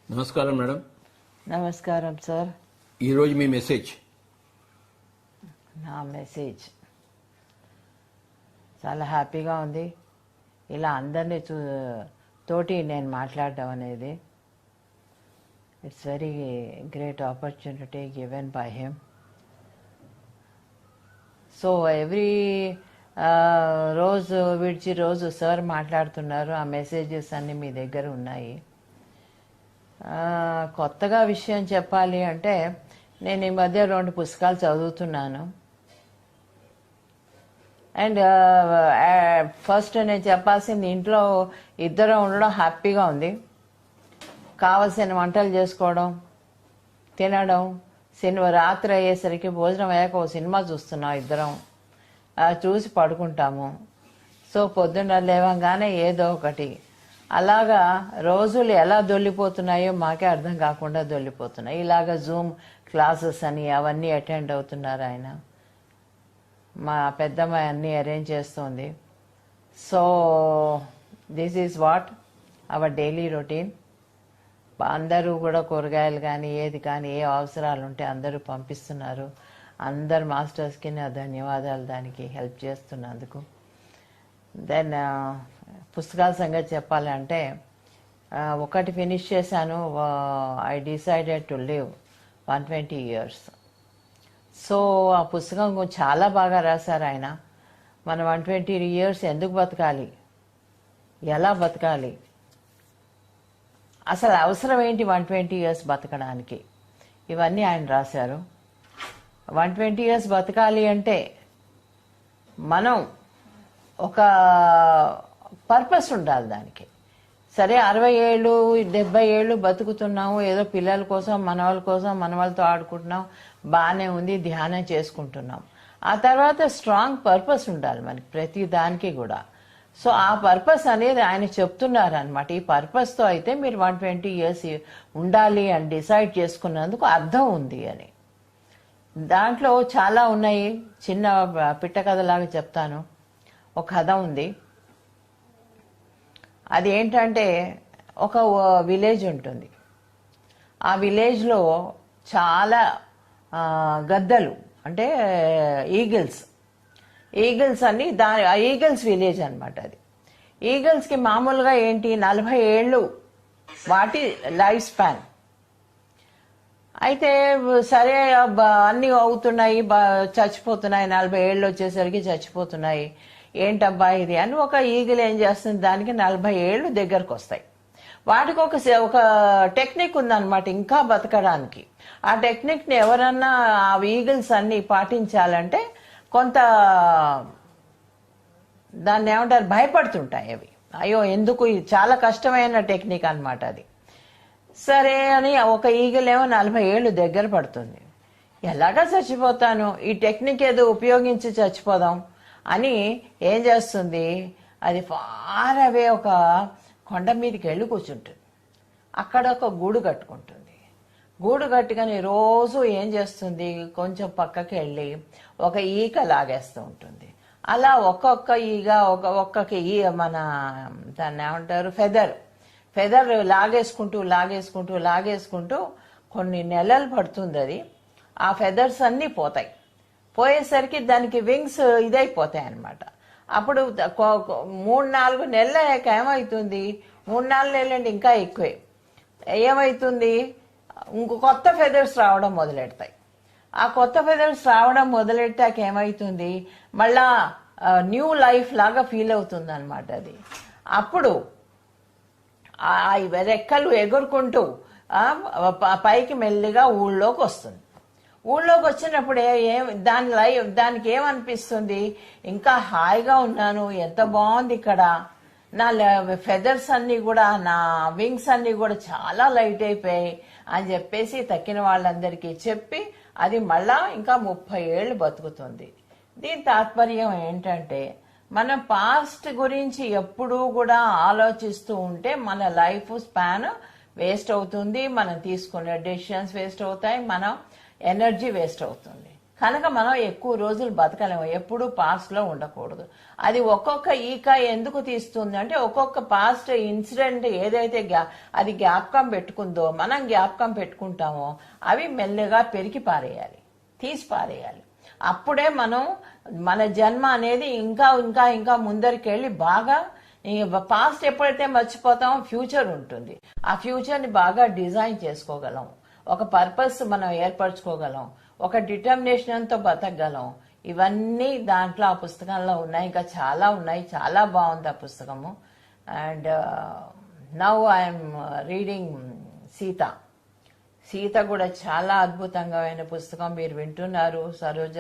నమస్కారం మేడం. నమస్కారం సార్. ఈరోజు మీ మెసేజ్. నా మెసేజ్ చాలా హ్యాపీగా ఉంది. ఇలా అందరినీ తోటి నేను మాట్లాడడం అనేది it's very great opportunity given by him. So every రోజు విడిచి రోజు సార్ మాట్లాడుతున్నారు. ఆ మెసేజెస్ అన్నీ మీ దగ్గర ఉన్నాయి. కొత్తగా విషయం చెప్పాలి అంటే నేను ఈ మధ్య 2 పుస్తకాలు చదువుతున్నాను. అండ్ ఫస్ట్ నేను చెప్పాల్సింది, ఇంట్లో ఇద్దరం ఉండడం హ్యాపీగా ఉంది. కావలసిన వంటలు చేసుకోవడం, తినడం, సినిమా రాత్రి అయ్యేసరికి భోజనం అయ్యాక ఓ సినిమా చూస్తున్నాం ఇద్దరం, చూసి పడుకుంటాము. సో పొద్దున్న లేవంగానే ఏదో ఒకటి అలాగా రోజులు ఎలా దొల్లిపోతున్నాయో మాకే అర్థం కాకుండా దొల్లిపోతున్నాయి. ఇలాగ జూమ్ క్లాసెస్ అని అవన్నీ అటెండ్ అవుతున్నారు ఆయన. మా పెద్దమ్మాయి అన్నీ అరేంజ్ చేస్తుంది. So this is what our daily routine. అందరూ కూడా కూరగాయలు కానీ ఏది కానీ ఏ అవసరాలు ఉంటే అందరూ పంపిస్తున్నారు. అందరు మాస్టర్స్కి నా ధన్యవాదాలు దానికి హెల్ప్ చేస్తున్నందుకు. దెన్ పుస్తకాల సంగతి చెప్పాలంటే ఒకటి ఫినిష్ చేశాను. I decided to live 120 years. So ఆ పుస్తకం చాలా బాగా రాశారు ఆయన. మనం 120 years ఎందుకు బతకాలి, ఎలా బతకాలి, అసలు అవసరం ఏంటి 120 years బతకడానికి, ఇవన్నీ ఆయన రాశారు. 120 years బతకాలి అంటే మనం ఒక పర్పస్ ఉండాలి దానికి. సరే 60 ఏళ్ళు 70 ఏళ్ళు బతుకుతున్నాము, ఏదో పిల్లల కోసం మనవాళ్ళ కోసం మనవాళ్ళతో ఆడుకుంటున్నాం, బాగానే ఉంది, ధ్యానం చేసుకుంటున్నాం. ఆ తర్వాత స్ట్రాంగ్ పర్పస్ ఉండాలి మనకి ప్రతి దానికి కూడా. సో ఆ పర్పస్ అనేది ఆయన చెప్తున్నారు అనమాట. ఈ పర్పస్తో అయితే మీరు 120 years ఉండాలి అని డిసైడ్ చేసుకున్నందుకు అర్థం ఉంది అని. దాంట్లో చాలా ఉన్నాయి. చిన్న పిట్ట కథలాగా చెప్తాను. ఒక కథ ఉంది. అది ఏంటంటే, ఒక విలేజ్ ఉంటుంది. ఆ విలేజ్లో చాలా గద్దలు అంటే ఈగిల్స్ అన్ని ఈగిల్స్ విలేజ్ అనమాట అది. ఈగిల్స్కి మామూలుగా ఏంటి 40 ఏళ్ళు వాటి లైఫ్ స్పాన్. అయితే సరే అన్నీ అవుతున్నాయి, చచ్చిపోతున్నాయి, 40 ఏళ్ళు వచ్చేసరికి చచ్చిపోతున్నాయి. ఏంటబ్బా ఇది అని ఒక ఈగిల్ ఏం చేస్తుంది, దానికి 40 ఏళ్ళు దగ్గరకు వస్తాయి. వాటికి ఒక టెక్నిక్ ఉందన్నమాట ఇంకా బతకడానికి. ఆ టెక్నిక్ని ఎవరన్నా ఆ ఈగిల్స్ అన్ని పాటించాలంటే కొంత దాన్ని ఏమంటారు, భయపడుతుంటాయి అవి. అయ్యో ఎందుకు, ఇది చాలా కష్టమైన టెక్నిక్ అనమాట అది. సరే అని ఒక ఈగిల్ ఏమో 40 ఏళ్ళు దగ్గర పడుతుంది. ఎలాగా చచ్చిపోతాను, ఈ టెక్నిక్ ఏదో ఉపయోగించి చచ్చిపోదాం అని ఏం చేస్తుంది, అది ఫార్ అవే ఒక కొండ మీదకి వెళ్ళి కూర్చుంటుంది. అక్కడ ఒక గూడు కట్టుకుంటుంది. గూడు కట్టుకొని రోజు ఏం చేస్తుంది, కొంచెం పక్కకి వెళ్ళి ఒక ఈక లాగేస్తూ ఉంటుంది. అలా ఒక్కొక్క ఈగ ఒక్కొక్క మన దాన్ని ఏమంటారు, ఫెదర్ లాగేసుకుంటూ కొన్ని నెలలు పడుతుంది. అది ఆ ఫెదర్స్ అన్నీ పోతాయి. పోయేసరికి దానికి వింగ్స్ ఇదైపోతాయి అన్నమాట. అప్పుడు 3-4 నెలలు అయ్యాక ఏమవుతుంది, 3-4 నెలలు అంటే ఇంకా ఎక్కువే, ఏమవుతుంది, ఇంకో కొత్త ఫెదర్స్ రావడం మొదలెడతాయి. ఆ కొత్త ఫెదర్స్ రావడం మొదలెట్టాక ఏమవుతుంది, మళ్ళా న్యూ లైఫ్ లాగా ఫీల్ అవుతుంది అనమాట అది. అప్పుడు ఆ రెక్కలు ఎగురుకుంటూ పైకి మెల్లిగా ఊళ్ళోకి వస్తుంది. ఊళ్ళోకి వచ్చినప్పుడు దానికి ఏమనిపిస్తుంది, ఇంకా హాయిగా ఉన్నాను, ఎంత బాగుంది ఇక్కడ, నా ఫెదర్స్ అన్నీ కూడా, నా వింగ్స్ అన్నీ కూడా చాలా లైట్ అయిపోయాయి అని చెప్పేసి తక్కిన వాళ్ళందరికీ చెప్పి అది మళ్ళా ఇంకా 30 ఏళ్ళు బతుకుతుంది. దీని తాత్పర్యం ఏంటంటే, మనం పాస్ట్ గురించి ఎప్పుడూ కూడా ఆలోచిస్తూ ఉంటే మన లైఫ్ స్పాన్ వేస్ట్ అవుతుంది, మనం తీసుకునే డెసిషన్స్ వేస్ట్ అవుతాయి, మనం ఎనర్జీ వేస్ట్ అవుతుంది. కనుక మనం ఎక్కువ రోజులు బతకలేము. ఎప్పుడు పాస్ట్లో ఉండకూడదు. అది ఒక్కొక్క ఈక ఎందుకు తీస్తుంది అంటే ఒక్కొక్క పాస్ట్ ఇన్సిడెంట్ ఏదైతే అది జ్ఞాపకం పెట్టుకుందో, మనం జ్ఞాపకం పెట్టుకుంటామో అవి మెల్లగా పెరికి పారేయాలి, తీసి పారేయాలి. అప్పుడే మనం మన జన్మ అనేది ఇంకా ఇంకా ఇంకా ముందరికి వెళ్ళి బాగా పాస్ట్ ఎప్పుడైతే మర్చిపోతామో ఫ్యూచర్ ఉంటుంది. ఆ ఫ్యూచర్ని బాగా డిజైన్ చేసుకోగలం, ఒక పర్పస్ మనం ఏర్పరచుకోగలం, ఒక డిటర్మినేషన్తో బతకగలం. ఇవన్నీ దాంట్లో ఆ పుస్తకంలో ఉన్నాయి. ఇంకా చాలా ఉన్నాయి. చాలా బాగుంది ఆ పుస్తకము. And now I'm reading Sita కూడా చాలా అద్భుతంగా పుస్తకం. మీరు వింటున్నారు సరోజ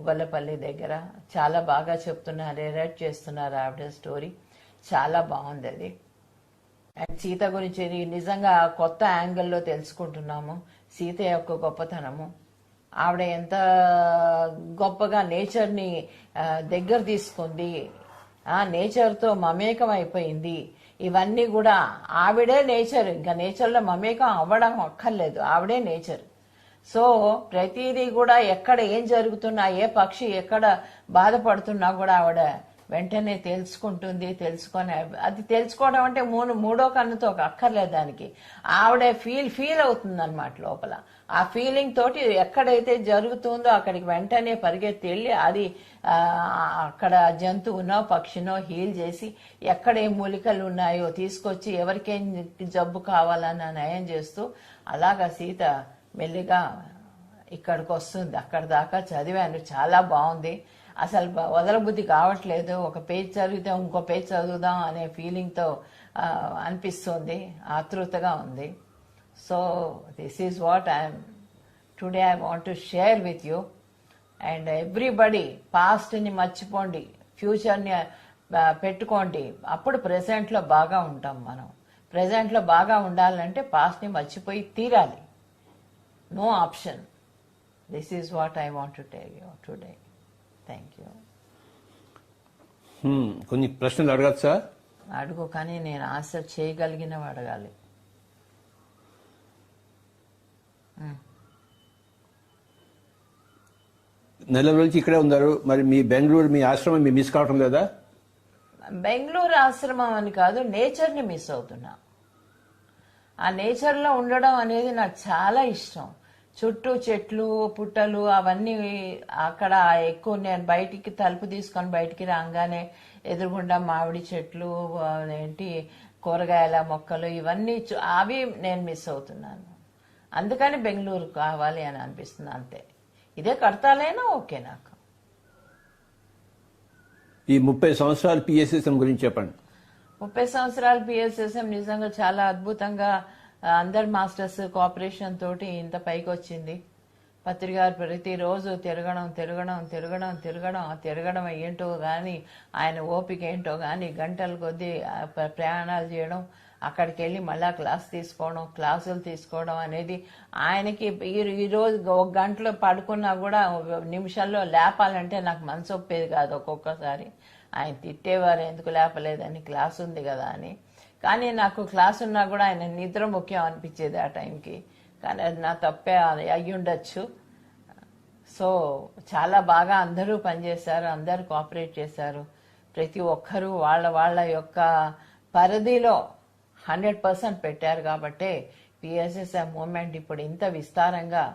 గొల్లపల్లి దగ్గర చాలా బాగా చెప్తున్నారు, రీడ్ చేస్తున్నారు ఆవిడ స్టోరీ. చాలా బాగుంది అది. అండ్ సీత గురించి నిజంగా కొత్త యాంగిల్లో తెలుసుకుంటున్నాము. సీత యొక్క గొప్పతనము, ఆవిడ ఎంత గొప్పగా నేచర్ని దగ్గర తీసుకుంది, నేచర్తో మమేకం అయిపోయింది. ఇవన్నీ కూడా ఆవిడే నేచర్. ఇంకా నేచర్లో మమేకం అవ్వడం అక్కర్లేదు, ఆవిడే నేచర్. సో ప్రతిదీ కూడా ఎక్కడ ఏం జరుగుతున్నా, ఏ పక్షి ఎక్కడ బాధపడుతున్నా కూడా ఆవిడ వెంటనే తెలుసుకుంటుంది. అది తెలుసుకోవడం అంటే మూడో కన్నుతో అక్కర్లేదు దానికి. ఆవిడ ఫీల్ అవుతుంది అనమాట లోపల. ఆ ఫీలింగ్ తోటి ఎక్కడైతే జరుగుతుందో అక్కడికి వెంటనే పరిగెత్తి వెళ్ళి అది అక్కడ జంతువునో పక్షినో హీల్ చేసి ఎక్కడ ఏ మూలికలు ఉన్నాయో తీసుకొచ్చి ఎవరికేం జబ్బు కావాలన్న నయం చేస్తూ అలాగా సీత మెల్లిగా ఇక్కడికి వస్తుంది. అక్కడ దాకా చదివాను, చాలా బాగుంది. అసలు వదలబుద్ధి కావట్లేదు. ఒక పేజ్ చదివితే ఇంకో పేజ్ చదువుదాం అనే ఫీలింగ్తో అనిపిస్తుంది, ఆతృతగా ఉంది. So this is what today I want to share with you. And everybody పాస్ట్ని మర్చిపోండి, ఫ్యూచర్ని పెట్టుకోండి. అప్పుడు ప్రెజెంట్లో బాగా ఉంటాం. మనం ప్రెజెంట్లో బాగా ఉండాలంటే పాస్ట్ని మర్చిపోయి తీరాలి. No option. This is what I want to tell you today. Thank you. కొన్ని ప్రశ్నలు అడగచ్చా? అడుగు, కానీ నేను ఆన్సర్ చేయగలిగినవి అడగాలి. నెల రోజులకి ఇక్కడే ఉన్నారు, మరి మీ బెంగళూరు మీ ఆశ్రమం మీ మిస్ కావటం లేదా? బెంగళూరు ఆశ్రమం అని కాదు, నేచర్ని మిస్ అవుతున్నా. ఆ నేచర్లో ఉండడం అనేది నాకు చాలా ఇష్టం. చుట్టూ చెట్లు పుట్టలు అవన్నీ అక్కడ ఎక్కువ. నేను బయటికి తలుపు తీసుకొని బయటికి రాగానే ఎదురుగుండా మామిడి చెట్లు, ఏంటి కూరగాయల మొక్కలు, ఇవన్నీ అవి నేను మిస్ అవుతున్నాను. అందుకని బెంగళూరు కావాలి అని అనిపిస్తుంది, అంతే. ఇదే కడతాలేనా ఓకే నాకు. ఈ 30 సంవత్సరాల పిఎస్ఎస్ఎం గురించి చెప్పండి. 30 సంవత్సరాల పిఎస్ఎస్ఎం నిజంగా చాలా అద్భుతంగా అందరు మాస్టర్స్ కోఆపరేషన్ తోటి ఇంత పైకి వచ్చింది. పత్రి గారు ప్రతిరోజు తిరగడం ఏంటో కానీ, ఆయన ఓపిక ఏంటో కానీ, గంటల కొద్దీ ప్రయాణాలు చేయడం, అక్కడికి వెళ్ళి మళ్ళా క్లాసులు తీసుకోవడం అనేది ఆయనకి. ఈరోజు 1 గంటలో పడుకున్నా కూడా నిమిషాల్లో లేపాలంటే నాకు మనసు ఒప్పేది కాదు. ఒక్కొక్కసారి ఆయన తిట్టేవారు, ఎందుకు లేపలేదని, క్లాస్ ఉంది కదా అని. కానీ నాకు క్లాస్ ఉన్నా కూడా ఆయన నిద్ర ముఖ్యం అనిపించేది ఆ టైంకి. కానీ అది నా తప్పే అయ్యుండొచ్చు. సో చాలా బాగా అందరూ పనిచేశారు, అందరూ కోఆపరేట్ చేశారు. ప్రతి ఒక్కరూ వాళ్ళ యొక్క పరిధిలో 100% పెట్టారు. కాబట్టే పిఎస్ఎస్ఎం మూమెంట్ ఇప్పుడు ఇంత విస్తారంగా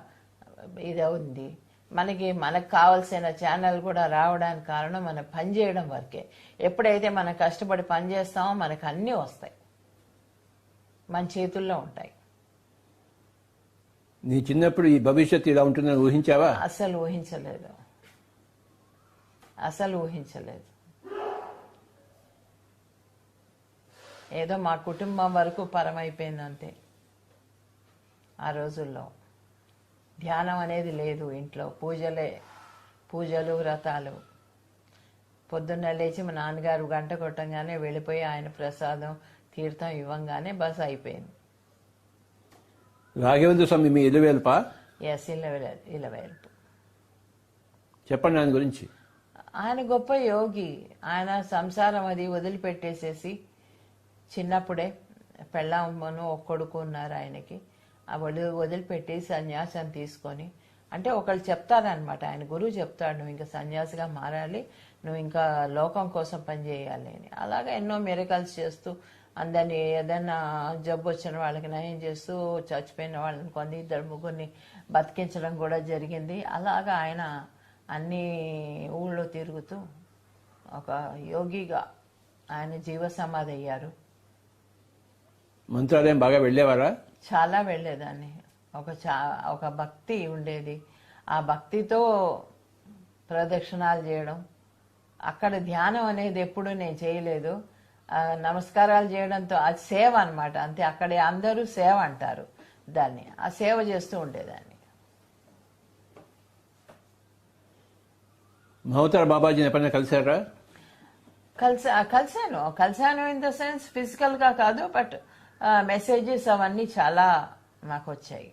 ఉంది. మనకు కావాల్సిన ఛానల్ కూడా రావడానికి కారణం మనం పనిచేయడం వరకే. ఎప్పుడైతే మనం కష్టపడి పనిచేస్తామో మనకు అన్నీ వస్తాయి, మన చేతుల్లో ఉంటాయి. నీ చిన్నప్పుడు ఈ భవిష్యత్తు ఇలా ఉంటుందని ఊహించావా? అసలు ఊహించలేదు. ఏదో మా కుటుంబం వరకు పరమైపోయింది అంతే. ఆ రోజుల్లో ధ్యానం అనేది లేదు ఇంట్లో. పూజలు వ్రతాలు. పొద్దున్న లేచి మా నాన్నగారు గంట కొట్టంగానే వెళ్ళిపోయి ఆయన ప్రసాదం తీర్థం ఇవ్వంగానే బస్ అయిపోయింది. రాఘవేంద్ర స్వామి మీ ఇలవేల్పా? ఎస్, ఇలవేల్పు. చెప్పండి ఆయన గురించి. ఆయన గొప్ప యోగి. ఆయన సంసారం అది వదిలిపెట్టేసేసి చిన్నప్పుడే పెళ్ళామ్మను ఒక కొడుకు ఉన్నారు ఆయనకి. ఆ వదిలిపెట్టి సన్యాసం తీసుకొని అంటే ఒకళ్ళు చెప్తారనమాట, ఆయన గురువు చెప్తాడు, నువ్వు ఇంకా సన్యాసిగా మారాలి, నువ్వు ఇంకా లోకం కోసం పనిచేయాలి అని. అలాగా ఎన్నో మిరకల్స్ చేస్తూ అందరినీ, ఏదైనా జబ్బు వచ్చిన వాళ్ళకి నయం చేస్తూ, చచ్చిపోయిన వాళ్ళని కొన్ని ఇద్దరు ముగ్గురిని బతికించడం కూడా జరిగింది. అలాగా ఆయన అన్ని ఊళ్ళో తిరుగుతూ ఒక యోగిగా ఆయన జీవ సమాధి అయ్యారు. మంత్రాలయం బాగా వెళ్ళేవారా? చాలా వెళ్ళేదాన్ని. ఒక భక్తి ఉండేది. ఆ భక్తితో ప్రదక్షిణాలు చేయడం. అక్కడ ధ్యానం అనేది ఎప్పుడు నేను చేయలేదు. నమస్కారాలు చేయడంతో అది సేవ అనమాట, అంతే. అక్కడ అందరూ సేవ అంటారు దాన్ని. ఆ సేవ చేస్తూ ఉండేదాన్ని. మహోతార్ బాబాజీని ఎప్పుడైనా కలిసారా? కలిశాను ఇన్ ద సెన్స్ ఫిజికల్గా కాదు, బట్ మెసేజెస్ అవన్నీ చాలా నాకు వచ్చాయి.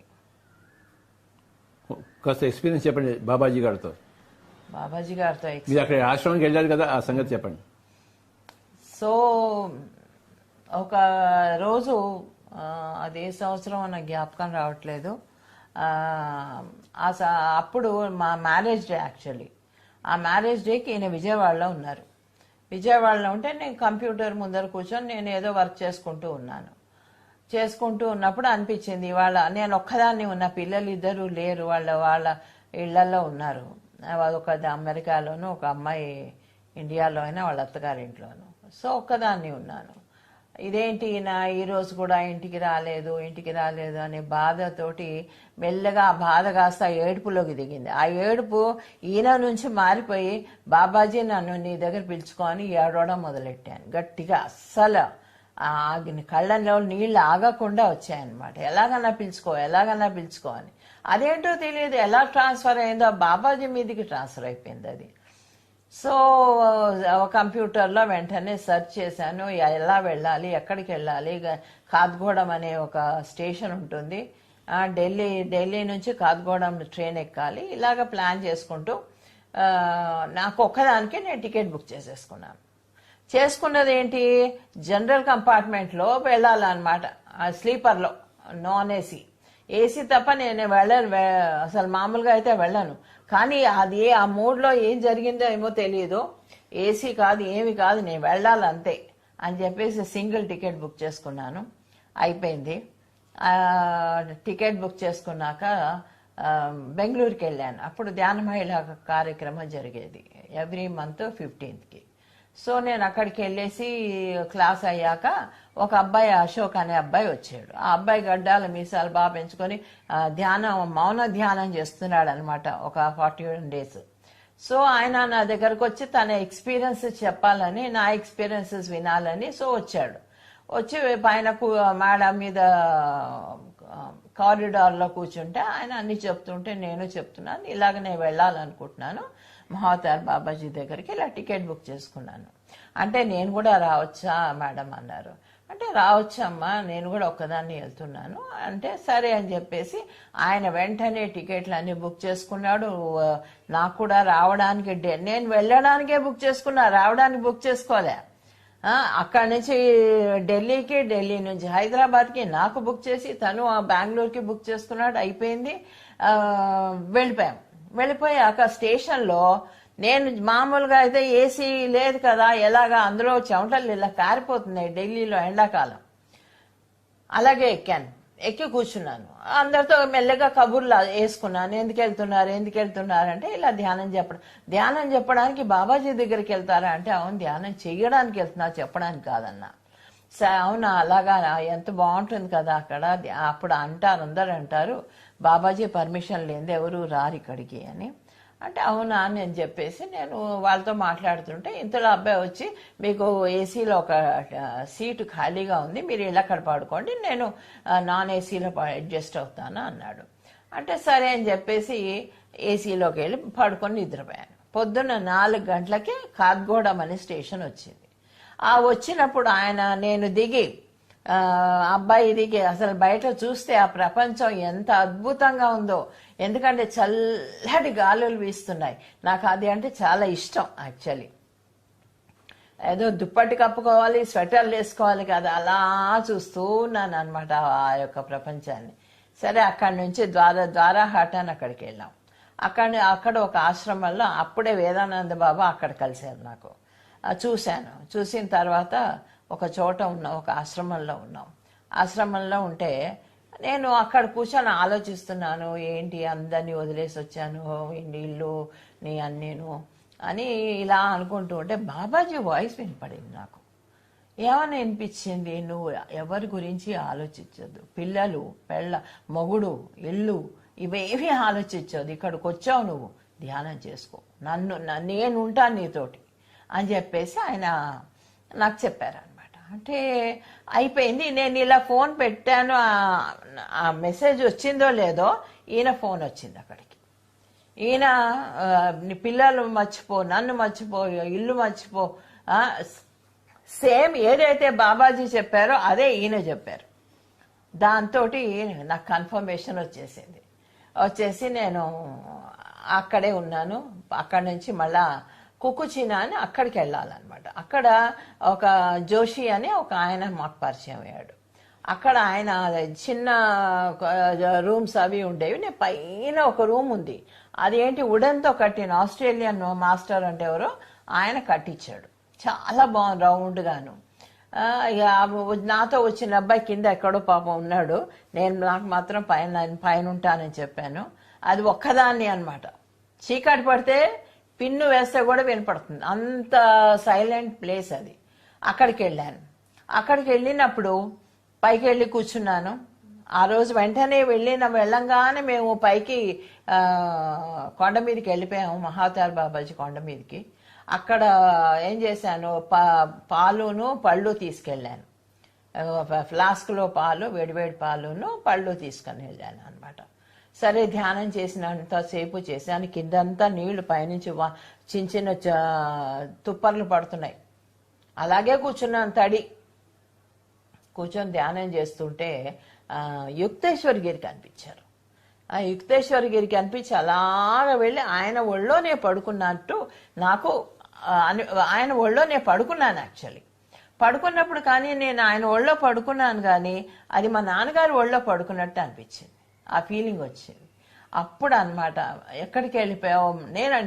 కాస్త ఎక్స్పీరియన్స్ చెప్పండి బాబాజీ గారితో. బాబాజీ గారితో మీరు అక్కడ ఆశ్రమానికి వెళ్ళారు కదా, ఆ సంగతి చెప్పండి. సో ఒక రోజు అదే సంవత్సరం నాకు జ్ఞాపకం రావట్లేదు. అప్పుడు మా మ్యారేజ్ డే యాక్చువల్లీ. ఆ మ్యారేజ్ డేకి ఈయన విజయవాడలో ఉన్నారు. విజయవాడలో ఉంటే నేను కంప్యూటర్ ముందర కూర్చొని నేను ఏదో వర్క్ చేసుకుంటూ ఉన్నప్పుడు అనిపించింది, ఇవాళ నేను ఒక్కదాన్ని ఉన్న, పిల్లలు ఇద్దరు లేరు, వాళ్ళ ఇళ్లలో ఉన్నారు. ఒక అమెరికాలోను, ఒక అమ్మాయి ఇండియాలో అయినా వాళ్ళ అత్తగారింట్లోను. సో ఒక్కదాన్ని ఉన్నాను. ఇదేంటి నా ఈరోజు కూడా ఇంటికి రాలేదు అనే బాధతోటి మెల్లగా ఆ బాధ కాస్త ఏడుపులోకి దిగింది. ఆ ఏడుపు ఈయన నుంచి మారిపోయి, బాబాజీ నన్ను నీ దగ్గర పిలుచుకొని ఏడవడం మొదలెట్టాను గట్టిగా. అస్సలు కళ్ళల్లో నీళ్ళు ఆగకుండా వచ్చాయన్నమాట. ఎలాగన్నా పిలుచుకో అని. అదేంటో తెలియదు, ఎలా ట్రాన్స్ఫర్ అయిందో బాబాజీ మీదకి ట్రాన్స్ఫర్ అయిపోయింది అది. సో కంప్యూటర్లో వెంటనే సెర్చ్ చేశాను, ఎలా వెళ్ళాలి, ఎక్కడికి వెళ్ళాలి. కాత్గోడం అనే ఒక స్టేషన్ ఉంటుంది, ఢిల్లీ నుంచి కాత్గోడం ట్రైన్ ఎక్కాలి. ఇలాగ ప్లాన్ చేసుకుంటూ నాకు ఒక్కదానికి నేను టికెట్ బుక్ చేసుకున్నది ఏంటి, జనరల్ కంపార్ట్మెంట్లో వెళ్ళాలన్నమాట, స్లీపర్లో, నాన్ ఏసీ. ఏసీ తప్ప నేను అసలు మామూలుగా అయితే వెళ్ళను. కానీ అది ఆ మూడ్లో ఏం జరిగిందో ఏమో తెలియదు, ఏసీ కాదు ఏమి కాదు, నేను వెళ్ళాలంతే అని చెప్పేసి సింగిల్ టికెట్ బుక్ చేసుకున్నాను. అయిపోయింది. టికెట్ బుక్ చేసుకున్నాక బెంగళూరుకి వెళ్ళాను. అప్పుడు ధ్యాన మహిళా కార్యక్రమం జరిగేది ఎవ్రీ మంత్ 15th. సో నేను అక్కడికి వెళ్ళేసి క్లాస్ అయ్యాక ఒక అబ్బాయి, అశోక్ అనే అబ్బాయి వచ్చాడు. ఆ అబ్బాయి గడ్డాలు మీసాలు బాగా పెంచుకొని మౌన ధ్యానం చేస్తున్నాడు అనమాట ఒక 41 days. సో ఆయన నా దగ్గరకు వచ్చి తన ఎక్స్పీరియన్స్ చెప్పాలని, నా ఎక్స్పీరియన్సెస్ వినాలని సో వచ్చాడు. వచ్చి పైన మేడం మీద కారిడార్లో కూర్చుంటే ఆయన అన్ని చెప్తుంటే నేను చెప్తున్నాను, ఇలాగ నేను వెళ్ళాలనుకుంటున్నాను మహోతార్ బాబాజీ దగ్గరికి, ఇలా టికెట్ బుక్ చేసుకున్నాను. అంటే నేను కూడా రావచ్చా మేడం అన్నారు. అంటే రావచ్చమ్మా, నేను కూడా ఒక్కదాన్ని వెళ్తున్నాను అంటే సరే అని చెప్పేసి ఆయన వెంటనే టికెట్లు అన్ని బుక్ చేసుకున్నాడు. నాకు కూడా రావడానికి, నేను వెళ్ళడానికే బుక్ చేసుకున్నా, రావడానికి బుక్ చేసుకోలే. అక్కడి నుంచి ఢిల్లీకి, ఢిల్లీ నుంచి హైదరాబాద్కి నాకు బుక్ చేసి తను బెంగళూరుకి బుక్ చేసుకున్నాడు. అయిపోయింది. వెళ్ళిపోయాక స్టేషన్లో నేను మామూలుగా అయితే ఏసీ లేదు కదా, ఎలాగా అందులో చెమటలు ఇలా కారిపోతున్నాయి ఢిల్లీలో ఎండాకాలం. అలాగే ఎక్కి కూర్చున్నాను. అందరితో మెల్లగా కబుర్లు వేసుకున్నాను, ఎందుకు వెళ్తున్నారు అంటే ఇలా ధ్యానం చెప్పడానికి బాబాజీ దగ్గరికి వెళ్తారా అంటే అవును ధ్యానం చెయ్యడానికి వెళ్తున్నా, చెప్పడానికి కాదన్నా. అవునా, అలాగా, ఎంత బాగుంటుంది కదా అక్కడ. అప్పుడు అందరూ అంటారు బాబాజీ పర్మిషన్ లేనిది ఎవరు రారు ఇక్కడికి అని. అంటే అవునా అని చెప్పేసి నేను వాళ్ళతో మాట్లాడుతుంటే ఇంతలో అబ్బాయి వచ్చి, మీకు ఏసీలో ఒక సీటు ఖాళీగా ఉంది, మీరు ఇలా అక్కడ పడుకోండి, నేను నాన్ ఏసీలో అడ్జస్ట్ అవుతాను అన్నాడు. అంటే సరే అని చెప్పేసి ఏసీలోకి వెళ్ళి పడుకొని నిద్రపోయాను. పొద్దున్న 4 గంటలకి కాత్గోడం అనే స్టేషన్ వచ్చింది. వచ్చినప్పుడు నేను దిగి అబ్బాయి దిగి అసలు బయట చూస్తే ఆ ప్రపంచం ఎంత అద్భుతంగా ఉందో. ఎందుకంటే చల్లటి గాలులు వీస్తున్నాయి. నాకు అది అంటే చాలా ఇష్టం యాక్చువల్లీ. ఏదో దుప్పటి కప్పుకోవాలి, స్వెటర్లు వేసుకోవాలి కదా, అలా చూస్తూ ఉన్నాను అనమాట ఆ యొక్క ప్రపంచాన్ని. సరే అక్కడి నుంచి ద్వారాహాట్ అని అక్కడికి వెళ్ళాం. అక్కడ ఒక ఆశ్రమంలో అప్పుడే వేదానంద బాబా అక్కడ కలిశారు నాకు. చూశాను. చూసిన తర్వాత ఒక చోట ఉన్నాం, ఒక ఆశ్రమంలో ఉన్నాం. ఆశ్రమంలో ఉంటే నేను అక్కడ కూర్చొని ఆలోచిస్తున్నాను, ఏంటి అందరినీ వదిలేసి వచ్చాను, ఇల్లు నీ అన్నీను అని ఇలా అనుకుంటూ ఉంటే బాబాజీ వాయిస్ వినపడింది నాకు. ఏమని వినిపించింది, నువ్వు ఎవరి గురించి ఆలోచించద్దు, పిల్లలు మొగుడు ఇల్లు ఇవేవి ఆలోచించదు, ఇక్కడికి వచ్చావు నువ్వు ధ్యానం చేసుకో, నేను ఉంటాను నీతోటి అని చెప్పేసి ఆయన నాకు చెప్పారనమాట. అంటే అయిపోయింది. నేను ఇలా ఫోన్ పెట్టాను, ఆ మెసేజ్ వచ్చిందో లేదో ఈయన ఫోన్ వచ్చింది అక్కడికి. ఈయన నీ పిల్లలు మర్చిపో, నన్ను మర్చిపో, ఇల్లు మర్చిపో, సేమ్ ఏదైతే బాబాజీ చెప్పారో అదే ఈయన చెప్పారు. దాంతో నాకు కన్ఫర్మేషన్ వచ్చేసి నేను అక్కడే ఉన్నాను. అక్కడి నుంచి మళ్ళా కుకుచినా అని అక్కడికి వెళ్ళాలన్నమాట. అక్కడ ఒక జోషి అని ఒక ఆయన మాకు పరిచయం అయ్యాడు. అక్కడ ఆయన చిన్న రూమ్స్ అవి ఉండేవి. నేను పైన ఒక రూమ్ ఉంది, అది ఏంటి వుడెన్తో కట్టిన, ఆస్ట్రేలియన్ మాస్టర్ అంటే ఎవరో ఆయన కట్టించాడు. చాలా బాగుంది, రౌండ్గాను. నాతో వచ్చిన అబ్బాయి కింద ఎక్కడో పాపం ఉన్నాడు, నాకు మాత్రం పైన ఉంటానని చెప్పాను. అది ఒక్కదాన్ని అనమాట. చీకటి పడితే పిన్ను వేస్తే కూడా వినపడుతుంది, అంత సైలెంట్ ప్లేస్ అది. అక్కడికి వెళ్ళినప్పుడు పైకి వెళ్ళి కూర్చున్నాను. ఆ రోజు వెంటనే వెళ్ళంగానే మేము పైకి కొండ మీదకి వెళ్ళిపోయాము, మహావతార్ బాబాజీ కొండ మీదకి. అక్కడ ఏం చేశాను, పాలును పళ్ళు తీసుకెళ్ళాను. ఫ్లాస్క్లో పాలు, వేడివేడి పాలును పళ్ళు తీసుకొని వెళ్ళాను అనమాట. సరే ధ్యానం చేసినంతసేపు చేశాను. కిందంతా నీళ్లు పైనుంచి చిన్న చిన్న తుప్పర్లు పడుతున్నాయి. అలాగే కూర్చున్నాను, కూర్చొని ధ్యానం చేస్తుంటే యుక్తేశ్వర గిరి కనిపించారు. ఆ యుక్తేశ్వర గిరికి అనిపించి అలాగ వెళ్ళి ఆయన ఒళ్ళోనే పడుకున్నట్టు నాకు ఆయన ఒళ్ళోనే పడుకున్నాను. యాక్చువల్లీ పడుకున్నప్పుడు కానీ నేను ఆయన ఒళ్ళో పడుకున్నాను, కానీ అది మా నాన్నగారు ఒళ్ళో పడుకున్నట్టు అనిపించింది. ఆ ఫీలింగ్ వచ్చింది. అప్పుడు అనమాట ఎక్కడికి వెళ్ళిపోయావు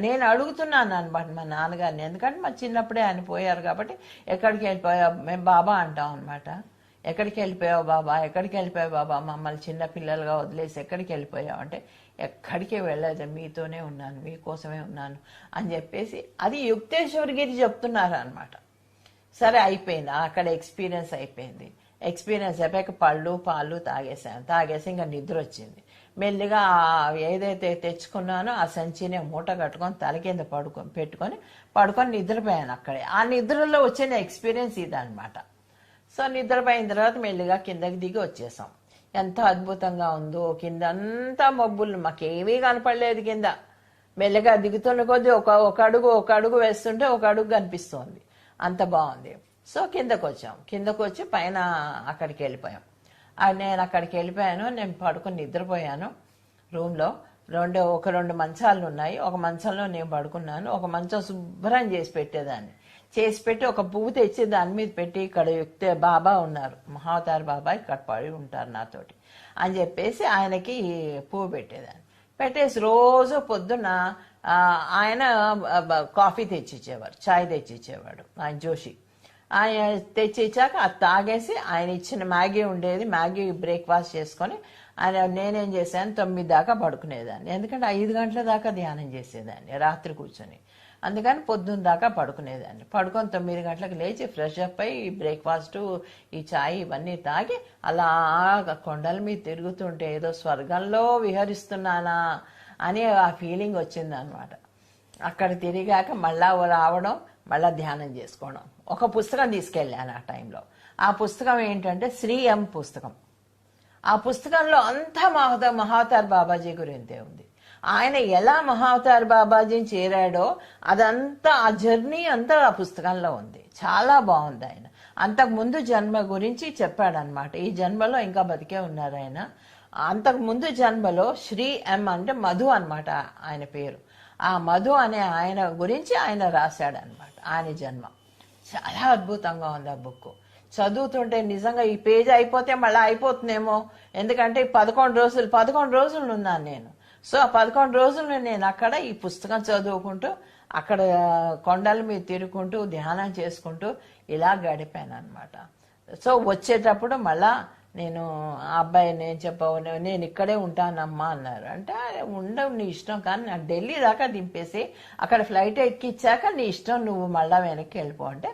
నేను అడుగుతున్నాను అనమాట మా నాన్నగారిని. ఎందుకంటే మా చిన్నప్పుడే ఆయన పోయారు కాబట్టి ఎక్కడికి వెళ్ళిపోయావు, మేము బాబా అంటాం అనమాట. ఎక్కడికి వెళ్ళిపోయావు బాబా, మమ్మల్ని చిన్న పిల్లలుగా వదిలేసి ఎక్కడికి వెళ్ళిపోయావు అంటే, ఎక్కడికి వెళ్ళలేదు, మీతోనే ఉన్నాను, మీకోసమే ఉన్నాను అని చెప్పేసి అది యుక్తేశ్వరగిరి చెప్తున్నారు అనమాట. సరే అయిపోయింది, అక్కడ ఎక్స్పీరియన్స్ అయిపోయింది. ఎక్స్పీరియన్స్ అయిపోయాక పాలు తాగేసి ఇంకా నిద్ర వచ్చింది. మెల్లిగా ఏదైతే తెచ్చుకున్నానో ఆ సంచినే మూట కట్టుకొని తల కింద పడుకొని నిద్రపోయాను అక్కడే. ఆ నిద్రలో వచ్చిన ఎక్స్పీరియన్స్ ఇదనమాట. సో నిద్రపోయిన తర్వాత మెల్లిగా కిందకి దిగి వచ్చేసాం. ఎంత అద్భుతంగా ఉందో, కిందంతా మబ్బులు, మాకేమీ కనపడలేదు కింద. మెల్లిగా దిగుతున్న కొద్దీ ఒక అడుగు వేస్తుంటే ఒక అడుగు కనిపిస్తోంది, అంత బాగుంది. సో కిందకు వచ్చి పైన అక్కడికి వెళ్ళిపోయాం. నేను అక్కడికి వెళ్ళిపోయాను. నేను పడుకొని నిద్రపోయాను. రూమ్లో రెండు మంచాలు ఉన్నాయి. ఒక మంచంలో నేను పడుకున్నాను. ఒక మంచం శుభ్రం చేసి పెట్టి ఒక పువ్వు తెచ్చి దాని మీద పెట్టి, ఇక్కడ బాబా ఉన్నారు, మహావతార్ బాబా ఇక్కడ పడి ఉంటారు నాతోటి అని చెప్పేసి ఆయనకి పువ్వు పెట్టేసి రోజు పొద్దున్న ఆయన కాఫీ తెచ్చిచ్చేవారు, చాయ్ తెచ్చిచ్చేవాడు ఆయన జోషి. ఆయన తెచ్చిచ్చాక అది తాగేసి ఆయన ఇచ్చిన మ్యాగీ ఉండేది, మ్యాగీ బ్రేక్ఫాస్ట్ చేసుకొని నేనేం చేశాను, 9 దాకా పడుకునేదాన్ని. ఎందుకంటే 5 గంటల దాకా ధ్యానం చేసేదాన్ని రాత్రి కూర్చొని. అందుకని పొద్దున్న దాకా పడుకునేదాన్ని. పడుకొని 9 గంటలకు లేచి ఫ్రెష్ అప్ అయ్యి బ్రేక్ఫాస్టు, ఈ చాయ్ ఇవన్నీ తాగి అలా కొండల మీద తిరుగుతుంటే ఏదో స్వర్గంలో విహరిస్తున్నానా అని ఆ ఫీలింగ్ వచ్చిందనమాట. అక్కడ తిరిగాక మళ్ళా రావడం, మళ్ళా ధ్యానం చేసుకోవడం. ఒక పుస్తకం తీసుకెళ్ళాను ఆ టైంలో. ఆ పుస్తకం ఏంటంటే శ్రీ ఎం పుస్తకం. ఆ పుస్తకంలో అంతా మహావతార్ బాబాజీ గురించే ఉంది. ఆయన ఎలా మహావతార్ బాబాజీని చేరాడో అదంతా, ఆ జర్నీ అంతా ఆ పుస్తకంలో ఉంది. చాలా బాగుంది. ఆయన అంతకుముందు జన్మ గురించి చెప్పాడనమాట. ఈ జన్మలో ఇంకా బతికే ఉన్నారు ఆయన. అంతకుముందు జన్మలో శ్రీ ఎం అంటే మధు అనమాట ఆయన పేరు. ఆ మధు అనే ఆయన గురించి ఆయన రాశాడనమాట ఆయన జన్మ. చాలా అద్భుతంగా ఉంది ఆ బుక్. చదువుతుంటే నిజంగా ఈ పేజీ అయిపోతే మళ్ళీ అయిపోతుందేమో, ఎందుకంటే 11 రోజులు ఉన్నాను నేను. సో ఆ 11 రోజులు నేను అక్కడ ఈ పుస్తకం చదువుకుంటూ అక్కడ కొండల మీద తిరుగుకుంటూ ధ్యానం చేసుకుంటూ ఇలా గడిపాను అనమాట. సో వచ్చేటప్పుడు మళ్ళా నేను ఆ అబ్బాయి నేను చెప్పావు నేను ఇక్కడే ఉంటానమ్మా అన్నారు. అంటే ఉండవు నీ ఇష్టం, కానీ నాకు ఢిల్లీ దాకా దింపేసి అక్కడ ఫ్లైట్ ఎక్కిచ్చాక నీ ఇష్టం నువ్వు మళ్ళా వెనక్కి వెళ్ళిపో అంటే,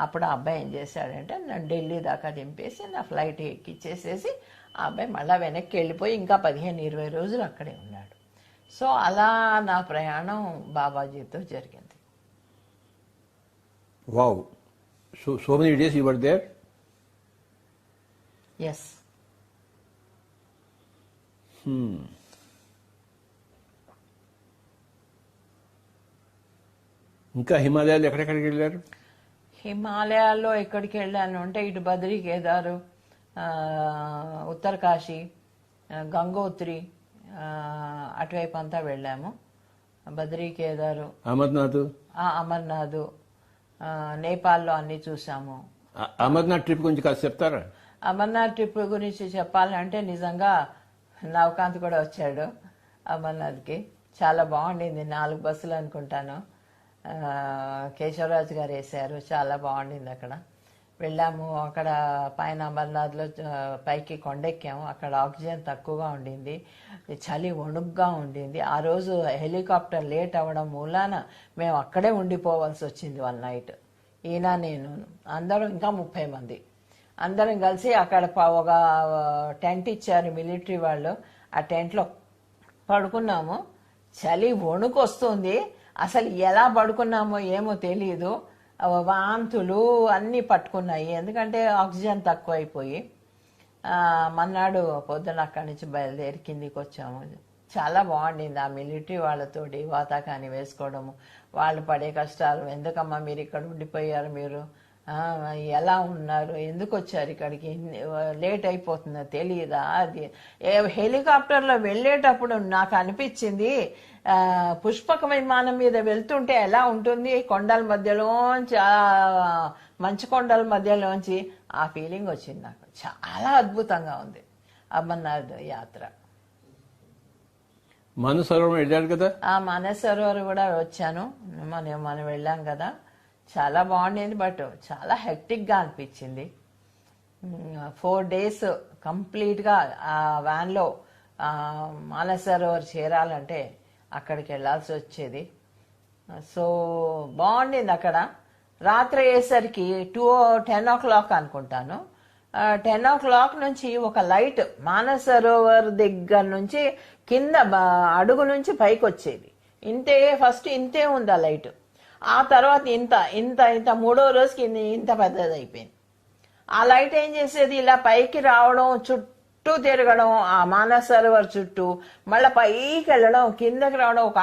అప్పుడు ఆ అబ్బాయి ఏం చేశాడంటే నన్ను ఢిల్లీ దాకా దింపేసి నా ఫ్లైట్ ఎక్కిచ్చేసేసి ఆ అబ్బాయి మళ్ళీ వెనక్కి వెళ్ళిపోయి ఇంకా 15-20 రోజులు అక్కడే ఉన్నాడు. సో అలా నా ప్రయాణం బాబాజీతో జరిగింది. Wow. So many days you were there? Yes. ఇంకా హిమాలయాలు ఎక్కడెక్కడికి వెళ్ళారు? హిమాలయాల్లో ఎక్కడికి వెళ్ళాను అంటే ఇటు బద్రీ కేదారు, ఉత్తరకాశీ, గంగోత్రి, అటువైపు అంతా వెళ్ళాము. బద్రీ కేదారు, అమర్నాథ్, నేపాల్లో అన్ని చూసాము. అమర్నాథ్ ట్రిప్ గురించి కాస్త చెప్తారా? అమర్నాథ్ ట్రిప్ గురించి చెప్పాలంటే నిజంగా నవకాంత్ కూడా వచ్చాడు అమర్నాథ్కి. చాలా బాగుండింది. 4 బస్సులు అనుకుంటాను కేశవరాజు గారు వేశారు. చాలా బాగుండింది. అక్కడ వెళ్ళాము. అక్కడ పైన అమర్నాథ్లో పైకి కొండెక్కాము. అక్కడ ఆక్సిజన్ తక్కువగా ఉండింది, చలి వణుగ్గా ఉండింది. ఆ రోజు హెలికాప్టర్ లేట్ అవ్వడం మూలాన మేము అక్కడే ఉండిపోవాల్సి వచ్చింది 1 నైట్. ఈయన నేను అందరం ఇంకా 30 మంది అందరం కలిసి అక్కడ ఒక టెంట్ ఇచ్చారు మిలిటరీ వాళ్ళు. ఆ టెంట్లో పడుకున్నాము. చలి వణుకు వస్తుంది. అసలు ఎలా పడుకున్నామో ఏమో తెలియదు. వాంతులు అన్నీ పట్టుకున్నాయి, ఎందుకంటే ఆక్సిజన్ తక్కువ అయిపోయి. మన్నాడు పొద్దున అక్కడి నుంచి బయలుదేరి కిందికి వచ్చాము. చాలా బాగుండింది ఆ మిలిటరీ వాళ్ళతోటి వాతాకాని వేసుకోవడము, వాళ్ళు పడే కష్టాలు. ఎందుకమ్మా మీరు ఇక్కడ ఉండిపోయారు, మీరు ఎలా ఉన్నారు, ఎందుకు వచ్చారు ఇక్కడికి, లేట్ అయిపోతుందో తెలియదా? అది హెలికాప్టర్లో వెళ్ళేటప్పుడు నాకు అనిపించింది పుష్పక విమానం మీద వెళ్తుంటే ఎలా ఉంటుంది, కొండల మధ్యలోంచి మంచు కొండల మధ్యలోంచి ఆ ఫీలింగ్ వచ్చింది నాకు. చాలా అద్భుతంగా ఉంది అమర్నాథ్ యాత్ర. మానసరోవరం వెళ్ళారు కదా? ఆ మానసరోవరం కూడా వచ్చాను. మనం వెళ్ళాం కదా, చాలా బాగుండేది. బట్ చాలా హెక్టిక్గా అనిపించింది. 4 డేస్ కంప్లీట్గా ఆ వ్యాన్లో మానసరోవర్ చేరాలంటే అక్కడికి వెళ్ళాల్సి వచ్చేది. సో బాగుండింది. అక్కడ రాత్రి అయ్యేసరికి 10 o'clock అనుకుంటాను. 10 o'clock నుంచి ఒక లైట్ మానసరోవర్ దగ్గర నుంచి కింద అడుగు నుంచి పైకి వచ్చేది. ఇంతే, ఫస్ట్ ఇంతే ఉంది ఆ లైట్. ఆ తర్వాత ఇంత ఇంత ఇంత 3వ రోజుకి ఇంత పెద్దది అయిపోయింది. ఆ లైట్ ఏం చేసేది, ఇలా పైకి రావడం, చుట్టూ తిరగడం, ఆ మానస సరోవర్ చుట్టూ, మళ్ళీ పైకి వెళ్ళడం, కిందకి రావడం, ఒక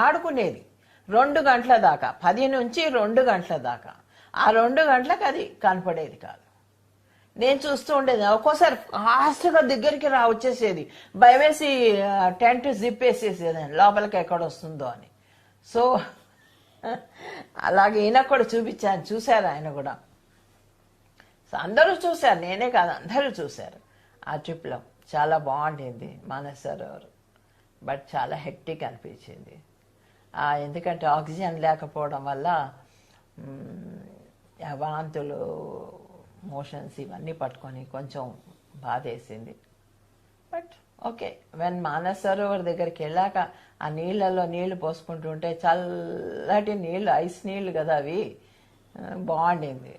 ఆడుకునేది 2 గంటల దాకా, 10 నుంచి 2 గంటల దాకా. ఆ 2 గంటలకు అది కనపడేది కాదు. నేను చూస్తూ ఉండేది. ఒక్కోసారి ఫాస్ట్గా దగ్గరికి వచ్చేసేది, భయమేసి టెంట్ జిప్ వేసేసేది లోపలికి ఎక్కడ వస్తుందో అని. సో అలాగే ఈయన కూడా చూపించాను, చూశారు ఆయన కూడా. సో అందరూ చూశారు, నేనే కాదు అందరూ చూశారు. ఆ ట్రిప్లో చాలా బాగుండింది మానస సరోవర్. బట్ చాలా హెక్టిక్ అనిపించింది, ఎందుకంటే ఆక్సిజన్ లేకపోవడం వల్ల వాంతులు, మోషన్స్ ఇవన్నీ పట్టుకొని కొంచెం బాధేసింది. బట్ ఓకే, వెన్ మానస సరోవర్ దగ్గరికి వెళ్ళాక ఆ నీళ్ళల్లో నీళ్లు పోసుకుంటుంటే చల్లటి నీళ్ళు, ఐస్ నీళ్ళు కదా అవి, బాగుండింది.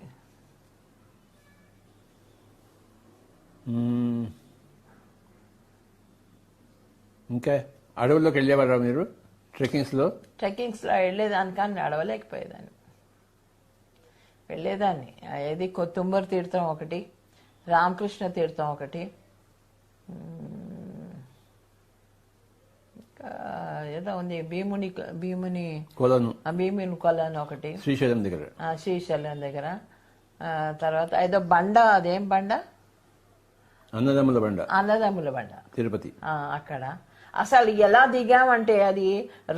ఇంకా అడవుల్లోకి వెళ్ళేవారా మీరు ట్రెక్కింగ్స్లో? ట్రెక్కింగ్స్లో వెళ్ళేదాన్ని, కానీ నడవలేకపోయేదాన్ని. వెళ్ళేదాన్ని. ఏది తుమ్మూరు తీర్థం ఒకటి, రామకృష్ణ తీర్థం ఒకటి, ఏదో ఉంది భీముని కొలను ఒకటి, శ్రీశైలం దగ్గర. తర్వాత ఏదో బండ, అదేం బండ, అన్నదమ్ముల బండ తిరుపతి. అక్కడ అసలు ఎలా దిగామంటే, అది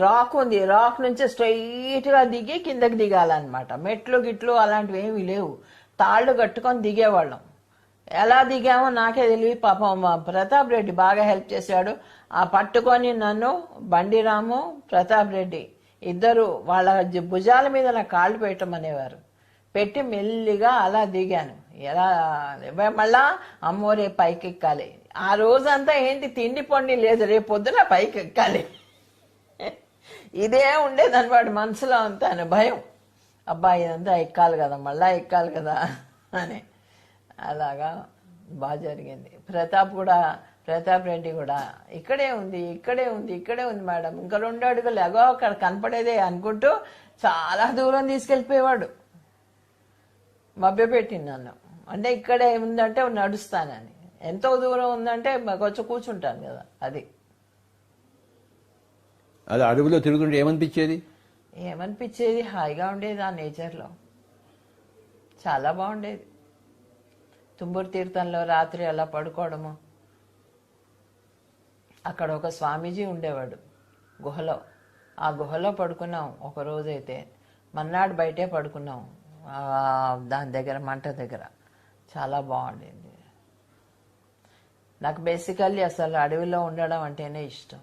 రాక్ ఉంది, రాక్ నుంచి స్ట్రైట్ గా దిగి కిందకి దిగాలన్నమాట. మెట్లు గిట్లు అలాంటివి ఏమీ లేవు, తాళ్ళు కట్టుకొని దిగేవాళ్ళం. ఎలా దిగామో నాకే తెలియదు. పాపం మా ప్రతాప్ రెడ్డి బాగా హెల్ప్ చేశాడు. ఆ పట్టుకొని నన్ను బండిరాము, ప్రతాప్ రెడ్డి ఇద్దరు వాళ్ళ భుజాల మీద నా కాళ్ళు పెట్టమనేవారు. పెట్టి మెల్లిగా అలా దిగాను. ఎలా మళ్ళా అమ్మో రేపు పైకి ఎక్కాలి. ఆ రోజంతా ఏంటి తిండి పొండి లేదు, రేపు పొద్దున పైకి ఎక్కాలి. ఇదే ఉండేదన్నమాట మనసులో అంతా భయం. అబ్బా ఇదంతా ఎక్కాలి కదా, మళ్ళా ఎక్కాలి కదా అని. అలాగా బాగా జరిగింది. ప్రతాప్ రెడ్డి కూడా ఇక్కడే ఉంది మేడం, ఇంకా 2 అడుగులు ఎగో అక్కడ కనపడేదే అనుకుంటూ చాలా దూరం తీసుకెళ్ళిపోయేవాడు. మభ్యపెట్టింది నన్ను. అంటే ఇక్కడే ఉందంటే నడుస్తానని, ఎంతో దూరం ఉందంటే కొంచెం కూర్చుంటాను కదా. అది అడవిలో తిరుగుతుంటే ఏమనిపించేది? హాయిగా ఉండేది ఆ నేచర్లో, చాలా బాగుండేది. తుంబూరు తీర్థంలో రాత్రి అలా పడుకోవడము. అక్కడ ఒక స్వామీజీ ఉండేవాడు గుహలో. ఆ గుహలో పడుకున్నాం ఒక రోజైతే. మన్నాడు బయటే పడుకున్నాం దాని దగ్గర, మంట దగ్గర. చాలా బాగుండింది. నాకు బేసికల్లీ అసలు అడవిలో ఉండడం అంటేనే ఇష్టం.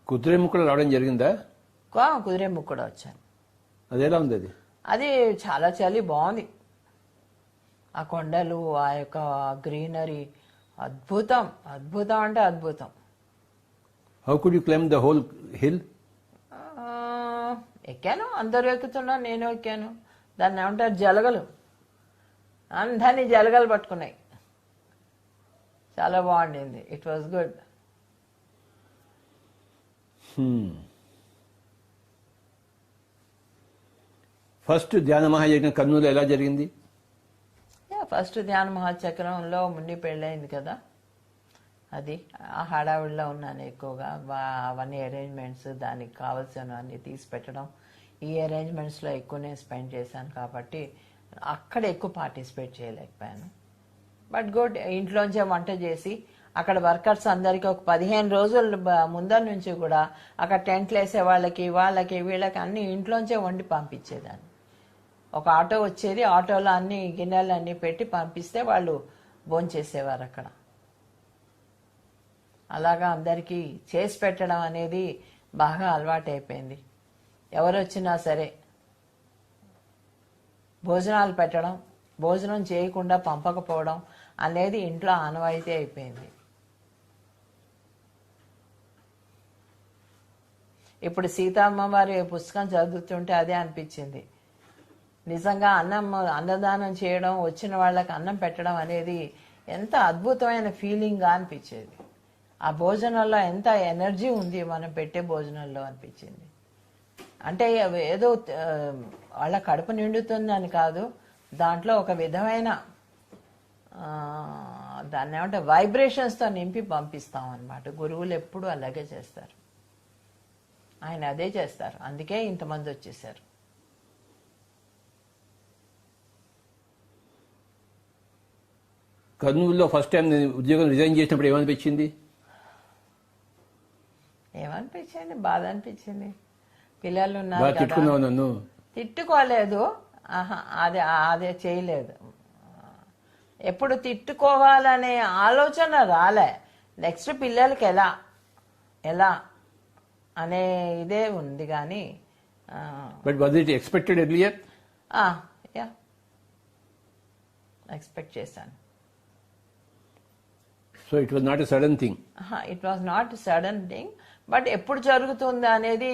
కుదిరేముక్కలు రావడం జరిగిందా? కుదిరేముక్కు కూడా వచ్చాను. అదేలా ఉంది అది? అది చాలా చలి బాగుంది. ఆ కొండలు, ఆ యొక్క గ్రీనరీ అద్భుతం అంటే అద్భుతం. How could you claim the whole hill? ఎక్కాను, అందరూ ఎక్కుతున్నా, నేను ఎక్కాను. దాన్ని ఏమంటారు, జలగలు. అందరినీ జలగలు పట్టుకున్నాయి. చాలా బాగుండింది. It was good. ఫస్ట్ ధ్యాన మహాయజ్ఞం కర్నూలు ఎలా జరిగింది? ఫస్ట్ ధ్యాన మహాచక్రంలో ముందు పెళ్ళయింది కదా, అది ఆ హడావిడిలో ఉన్నాను ఎక్కువగా. అవన్నీ అరేంజ్మెంట్స్, దానికి కావాల్సినవన్నీ తీసి పెట్టడం, ఈ అరేంజ్మెంట్స్లో ఎక్కువ నేను స్పెండ్ చేశాను కాబట్టి అక్కడ ఎక్కువ పార్టిసిపేట్ చేయలేకపోయాను. బట్ గుడ్, ఇంట్లోంచే వంట చేసి అక్కడ వర్కర్స్ అందరికీ ఒక 15 రోజుల ముందర నుంచి కూడా అక్కడ టెంట్లు వేసే వాళ్ళకి వీళ్ళకి అన్ని ఇంట్లోంచే వండి పంపించేదాన్ని. ఒక ఆటో వచ్చేది, ఆటోలో అన్ని గిన్నెలు అన్నీ పెట్టి పంపిస్తే వాళ్ళు భోంచేసేవారు అక్కడ. అలాగా అందరికీ చేసి పెట్టడం అనేది బాగా అలవాటు అయిపోయింది. ఎవరు వచ్చినా సరే భోజనాలు పెట్టడం, భోజనం చేయకుండా పంపకపోవడం అనేది ఇంట్లో ఆనవాయితీ అయిపోయింది. ఇప్పుడు సీతమ్మ వారి పుస్తకం చదువుతుంటే అదే అనిపించింది. నిజంగా అన్నదానం చేయడం, వచ్చిన వాళ్ళకి అన్నం పెట్టడం అనేది ఎంత అద్భుతమైన ఫీలింగ్గా అనిపించేది. ఆ భోజనంలో ఎంత ఎనర్జీ ఉంది మనం పెట్టే భోజనంలో అనిపించింది. అంటే ఏదో వాళ్ళ కడుపు నిండుతుందని కాదు, దాంట్లో ఒక విధమైన దాన్ని ఏమంటే వైబ్రేషన్స్తో నింపి పంపిస్తాం అన్నమాట. గురువులు ఎప్పుడు అలాగే చేస్తారు. ఆయన అదే చేస్తారు, అందుకే ఇంతమంది వచ్చేసారు. కర్నూలులో ఫస్ట్ టైం ఉద్యోగం రిజైన్ చేసినప్పుడు ఏమనిపించింది? బాధ అనిపించింది. పిల్లలు ఉన్నారు కదా. తిట్టుకున్నావు నన్ను? తిట్టుకోలేదు, అదే చేయలేదు. ఎప్పుడు తిట్టుకోవాలనే ఆలోచన రాలే. నెక్స్ట్ పిల్లలకి ఎలా అనే ఇదే ఉంది కానీ. But was it expected earlier? Yeah, expect చేశాను. So it was not a sudden thing? It was not sudden thing. But ఎప్పుడు జరుగుతుందా అనేది,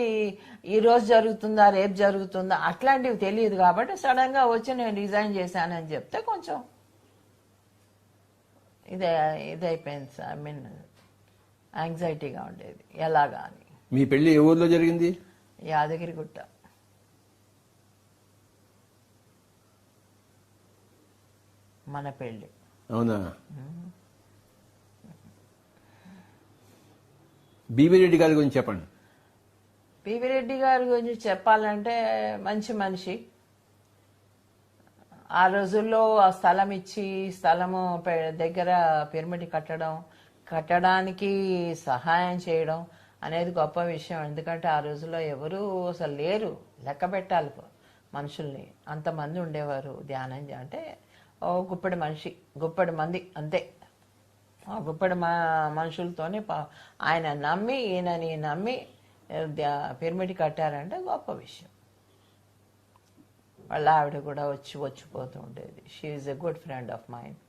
ఈ రోజు జరుగుతుందా రేపు జరుగుతుందా అట్లాంటివి తెలియదు కాబట్టి సడన్ గా వచ్చి నేను రిజైన్ చేశానని చెప్తే కొంచెం ఇదైపోయింది. ఐ మీన్ యాంగ్జైటీగా ఉండేది ఎలాగా అని. మీ పెళ్లి ఏ ఊర్లో జరిగింది? యాదగిరిగుట్ట. మన పెళ్లి. అవునా? బివి రెడ్డి గారి గురించి చెప్పండి. బివి రెడ్డి గారి గురించి చెప్పాలంటే మంచి మనిషి. ఆ రోజుల్లో ఆ స్థలం ఇచ్చి, స్థలము దగ్గర పిరమిడ్ కట్టడానికి సహాయం చేయడం అనేది గొప్ప విషయం. ఎందుకంటే ఆ రోజుల్లో ఎవరు అసలు లేరు, లెక్క పెట్టాలి మనుషుల్ని. అంతమంది ఉండేవారు ధ్యానం అంటే ఓ గుప్పెడు మనిషి, గుప్పెడు మంది అంతే. ఆ గుప్పెడు మనుషులతోనే ఆయన నమ్మి ఈయనని నమ్మి పిరమిడ్ కట్టారంటే గొప్ప విషయం. వాళ్ళ ఆవిడ కూడా వచ్చిపోతూ ఉండేది. She is a good friend of mind.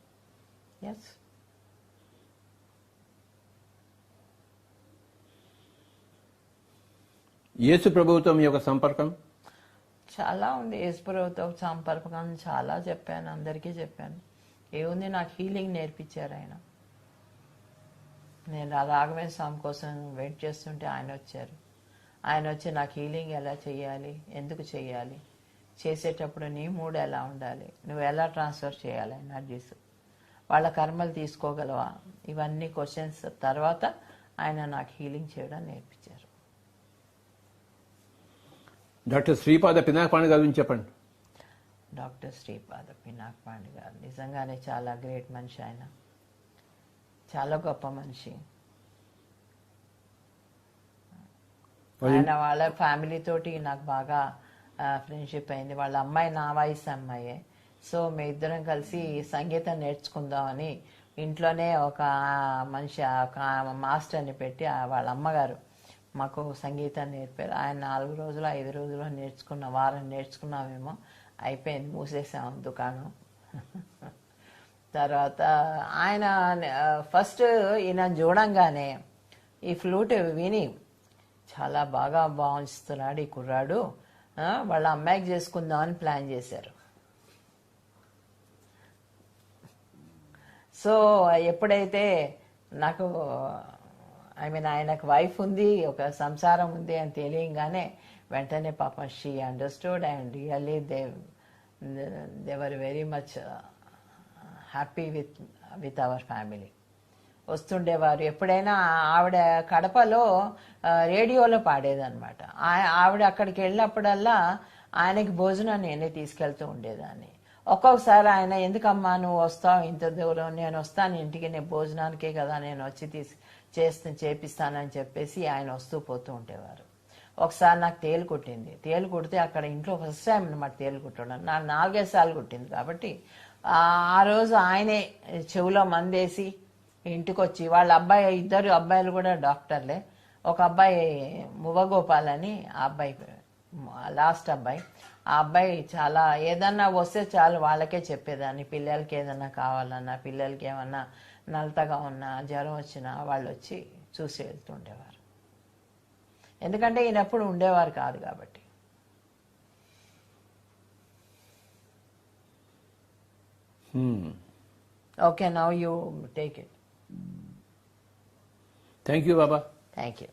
Yes. Yesu ప్రభువుతో మీ యొక్క సంపర్కం? చాలా ఉంది. యేసుప్రభుతో సంపర్కం చాలా చెప్పాను, అందరికీ చెప్పాను. ఏముంది, నాకు హీలింగ్ నేర్పించారు ఆయన. నేను రాఘవేంద్ర స్వామి కోసం వెయిట్ చేస్తుంటే ఆయన వచ్చారు. ఆయన వచ్చి నాకు హీలింగ్ ఎలా చేయాలి, ఎందుకు చేయాలి, చేసేటప్పుడు నీ మూడు ఎలా ఉండాలి, నువ్వు ఎలా ట్రాన్స్ఫర్ చేయాలి ఎనర్జీస్, వాళ్ళ కర్మలు తీసుకోగలవా, ఇవన్నీ క్వశ్చన్స్ తర్వాత ఆయన నాకు హీలింగ్ చేయడం నేర్పించారు. డాక్టర్ శ్రీపాద పినాకపాణి గారి గురించి చెప్పండి. డాక్టర్ శ్రీపాద పినాకపాణి గారు నిజంగానే చాలా గ్రేట్ మనిషి. ఆయన చాలా గొప్ప మనిషి. ఆయన వాళ్ళ ఫ్యామిలీ తోటి నాకు బాగా ఫ్రెండ్షిప్ అయింది. వాళ్ళ అమ్మాయి నా వయసు అమ్మాయే. సో మేము ఇద్దరం కలిసి సంగీతం నేర్చుకుందామని ఇంట్లోనే ఒక మనిషి, ఒక మాస్టర్ని పెట్టి వాళ్ళ అమ్మగారు మాకు సంగీతం నేర్పారు. ఆయన 4 రోజులు 5 రోజులు నేర్చుకున్న, వారం నేర్చుకున్నామేమో, అయిపోయింది, మూసేసాము దుకాణం. తర్వాత ఆయన ఫస్ట్ ఈయన చూడంగానే ఈ ఫ్లూట్ విని చాలా బాగా భావిస్తున్నాడు ఈ కుర్రాడు, వాళ్ళ అమ్మాయికి చేసుకుందామని ప్లాన్ చేశారు. సో ఎప్పుడైతే నాకు ఆయనకు వైఫ్ ఉంది, ఒక సంసారం ఉంది అని తెలియగానే వెంటనే పాపం she understood and really they were very much happy with our family. వస్తుండేవారు. ఎప్పుడైనా ఆవిడ కడపలో రేడియోలో పాడేదన్నమాట. ఆవిడ అక్కడికి వెళ్ళినప్పుడల్లా ఆయనకి భోజనం నేనే తీసుకెళ్తూ ఉండేదాన్ని. ఒక్కొక్కసారి ఆయన, ఎందుకమ్మా నువ్వు వస్తావు ఇంత దూరం, నేను వస్తాను ఇంటికి, నేను భోజనానికే కదా నేను వచ్చి చేపిస్తానని చెప్పేసి ఆయన వస్తూ పోతూ ఉండేవారు. ఒకసారి నాకు తేలు కుట్టింది. తేలు కుడితే అక్కడ ఇంట్లో ఫస్ట్ టైం అనమాట తేలు కుట్టడం. నాకు 4-5 సార్లు కుట్టింది. కాబట్టి ఆ రోజు ఆయనే చెవిలో మందేసి ఇంటికి వచ్చి, వాళ్ళ అబ్బాయి, 2 అబ్బాయిలు కూడా డాక్టర్లే. ఒక అబ్బాయి మువ్వగోపాల్ అని, ఆ అబ్బాయి లాస్ట్ అబ్బాయి. ఆ అబ్బాయి చాలా ఏదన్నా వస్తే చాలు వాళ్ళకే చెప్పేదాన్ని. పిల్లలకి ఏదన్నా కావాలన్నా, పిల్లలకి ఏమన్నా నలతగా ఉన్నా, జ్వరం వచ్చినా వాళ్ళు వచ్చి చూసి వెళ్తుండేవారు. ఎందుకంటే ఈయన ఎప్పుడు ఉండేవారు కాదు కాబట్టి. Okay, now you take it. Thank you Baba. Thank you.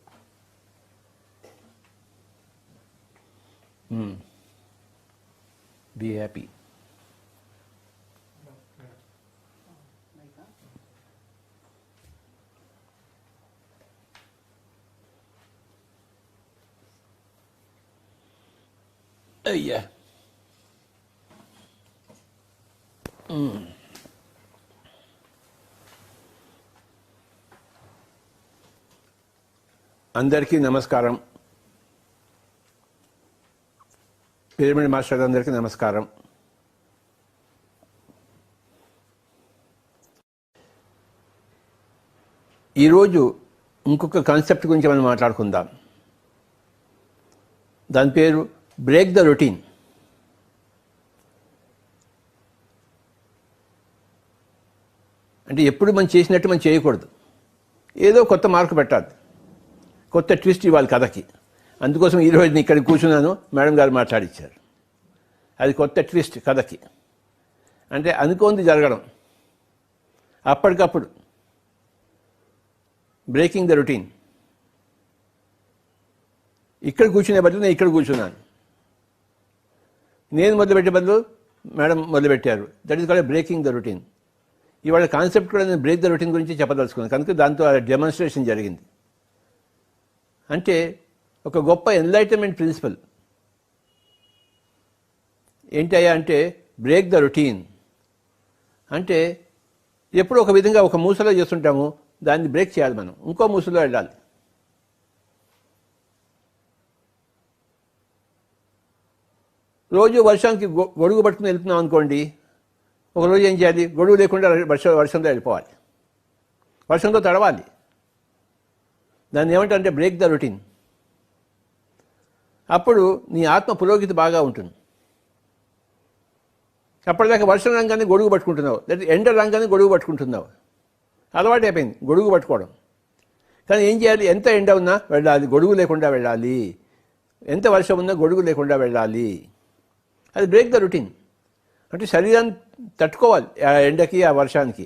Be happy. అయ్యా, అందరికీ నమస్కారం. పిరమిడ్ మాస్టర్ అందరికీ నమస్కారం. ఈరోజు ఇంకొక కాన్సెప్ట్ గురించి మనం మాట్లాడుకుందాం. దాని పేరు బ్రేక్ ద రొటీన్. అంటే ఎప్పుడు మనం చేసినట్టు మనం చేయకూడదు. ఏదో కొత్త మార్కు పెట్టాలి, కొత్త ట్విస్ట్ ఇవ్వాలి కథకి. అందుకోసం ఈరోజు నేను ఇక్కడ కూర్చున్నాను, మేడం గారు మాట్లాడిచ్చారు. అది కొత్త ట్విస్ట్ కథకి. అంటే అనుకోంది జరగడం, అప్పటికప్పుడు బ్రేకింగ్ ద రొటీన్. ఇక్కడ కూర్చునే బదులు నేను ఇక్కడ కూర్చున్నాను. నేను మొదలుపెట్టే బదులు మేడం మొదలుపెట్టారు. That is called breaking the routine. ఇవాళ కాన్సెప్ట్ కూడా నేను బ్రేక్ ద రొటీన్ గురించి చెప్పదలుచుకున్నాను. కనుక దాంతో డెమాన్స్ట్రేషన్ జరిగింది. అంటే ఒక గొప్ప ఎన్లైటన్మెంట్ ప్రిన్సిపల్ ఏంటయ్యా అంటే బ్రేక్ ద రొటీన్. అంటే ఎప్పుడు ఒక విధంగా ఒక మూసలో చేస్తుంటాము, దాన్ని బ్రేక్ చేయాలి, మనం ఇంకో మూసలో వెళ్ళాలి. రోజు వర్షానికి గొడుగు పట్టుకుని వెళ్తున్నాం అనుకోండి, ఒకరోజు ఏం చేయాలి, గొడుగు లేకుండా వర్షంలో వెళ్ళిపోవాలి, వర్షంతో తడవాలి. దాన్ని ఏమంటారంటే బ్రేక్ ద రొటీన్. అప్పుడు నీ ఆత్మ పురోగతి బాగా ఉంటుంది. అప్పటిదాకా వర్షం రంగానే గొడుగు పట్టుకుంటున్నావు, లేదా ఎండ రంగానే గొడుగు పట్టుకుంటున్నావు, అలవాటు అయిపోయింది గొడుగు పట్టుకోవడం. కానీ ఏం చేయాలి, ఎంత ఎండ ఉన్నా వెళ్ళాలి, గొడుగు లేకుండా వెళ్ళాలి, ఎంత వర్షం ఉన్నా గొడుగు లేకుండా వెళ్ళాలి. అది బ్రేక్ ద రొటీన్. అంటే శరీరాన్ని తట్టుకోవాలి ఆ ఎండకి, ఆ వర్షానికి.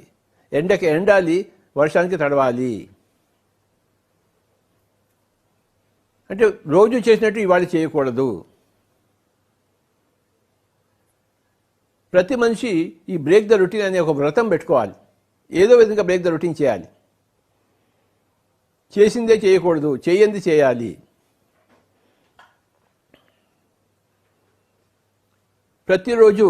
ఎండకి ఎండాలి, వర్షానికి తడవాలి. అంటే రోజు చేసినట్టు ఇవాళ చేయకూడదు. ప్రతి మనిషి ఈ బ్రేక్ ద రొటీన్ అనే ఒక వ్రతం పెట్టుకోవాలి. ఏదో విధంగా బ్రేక్ ద రొటీన్ చేయాలి. చేసిందే చేయకూడదు, చేయంది చేయాలి. ప్రతిరోజు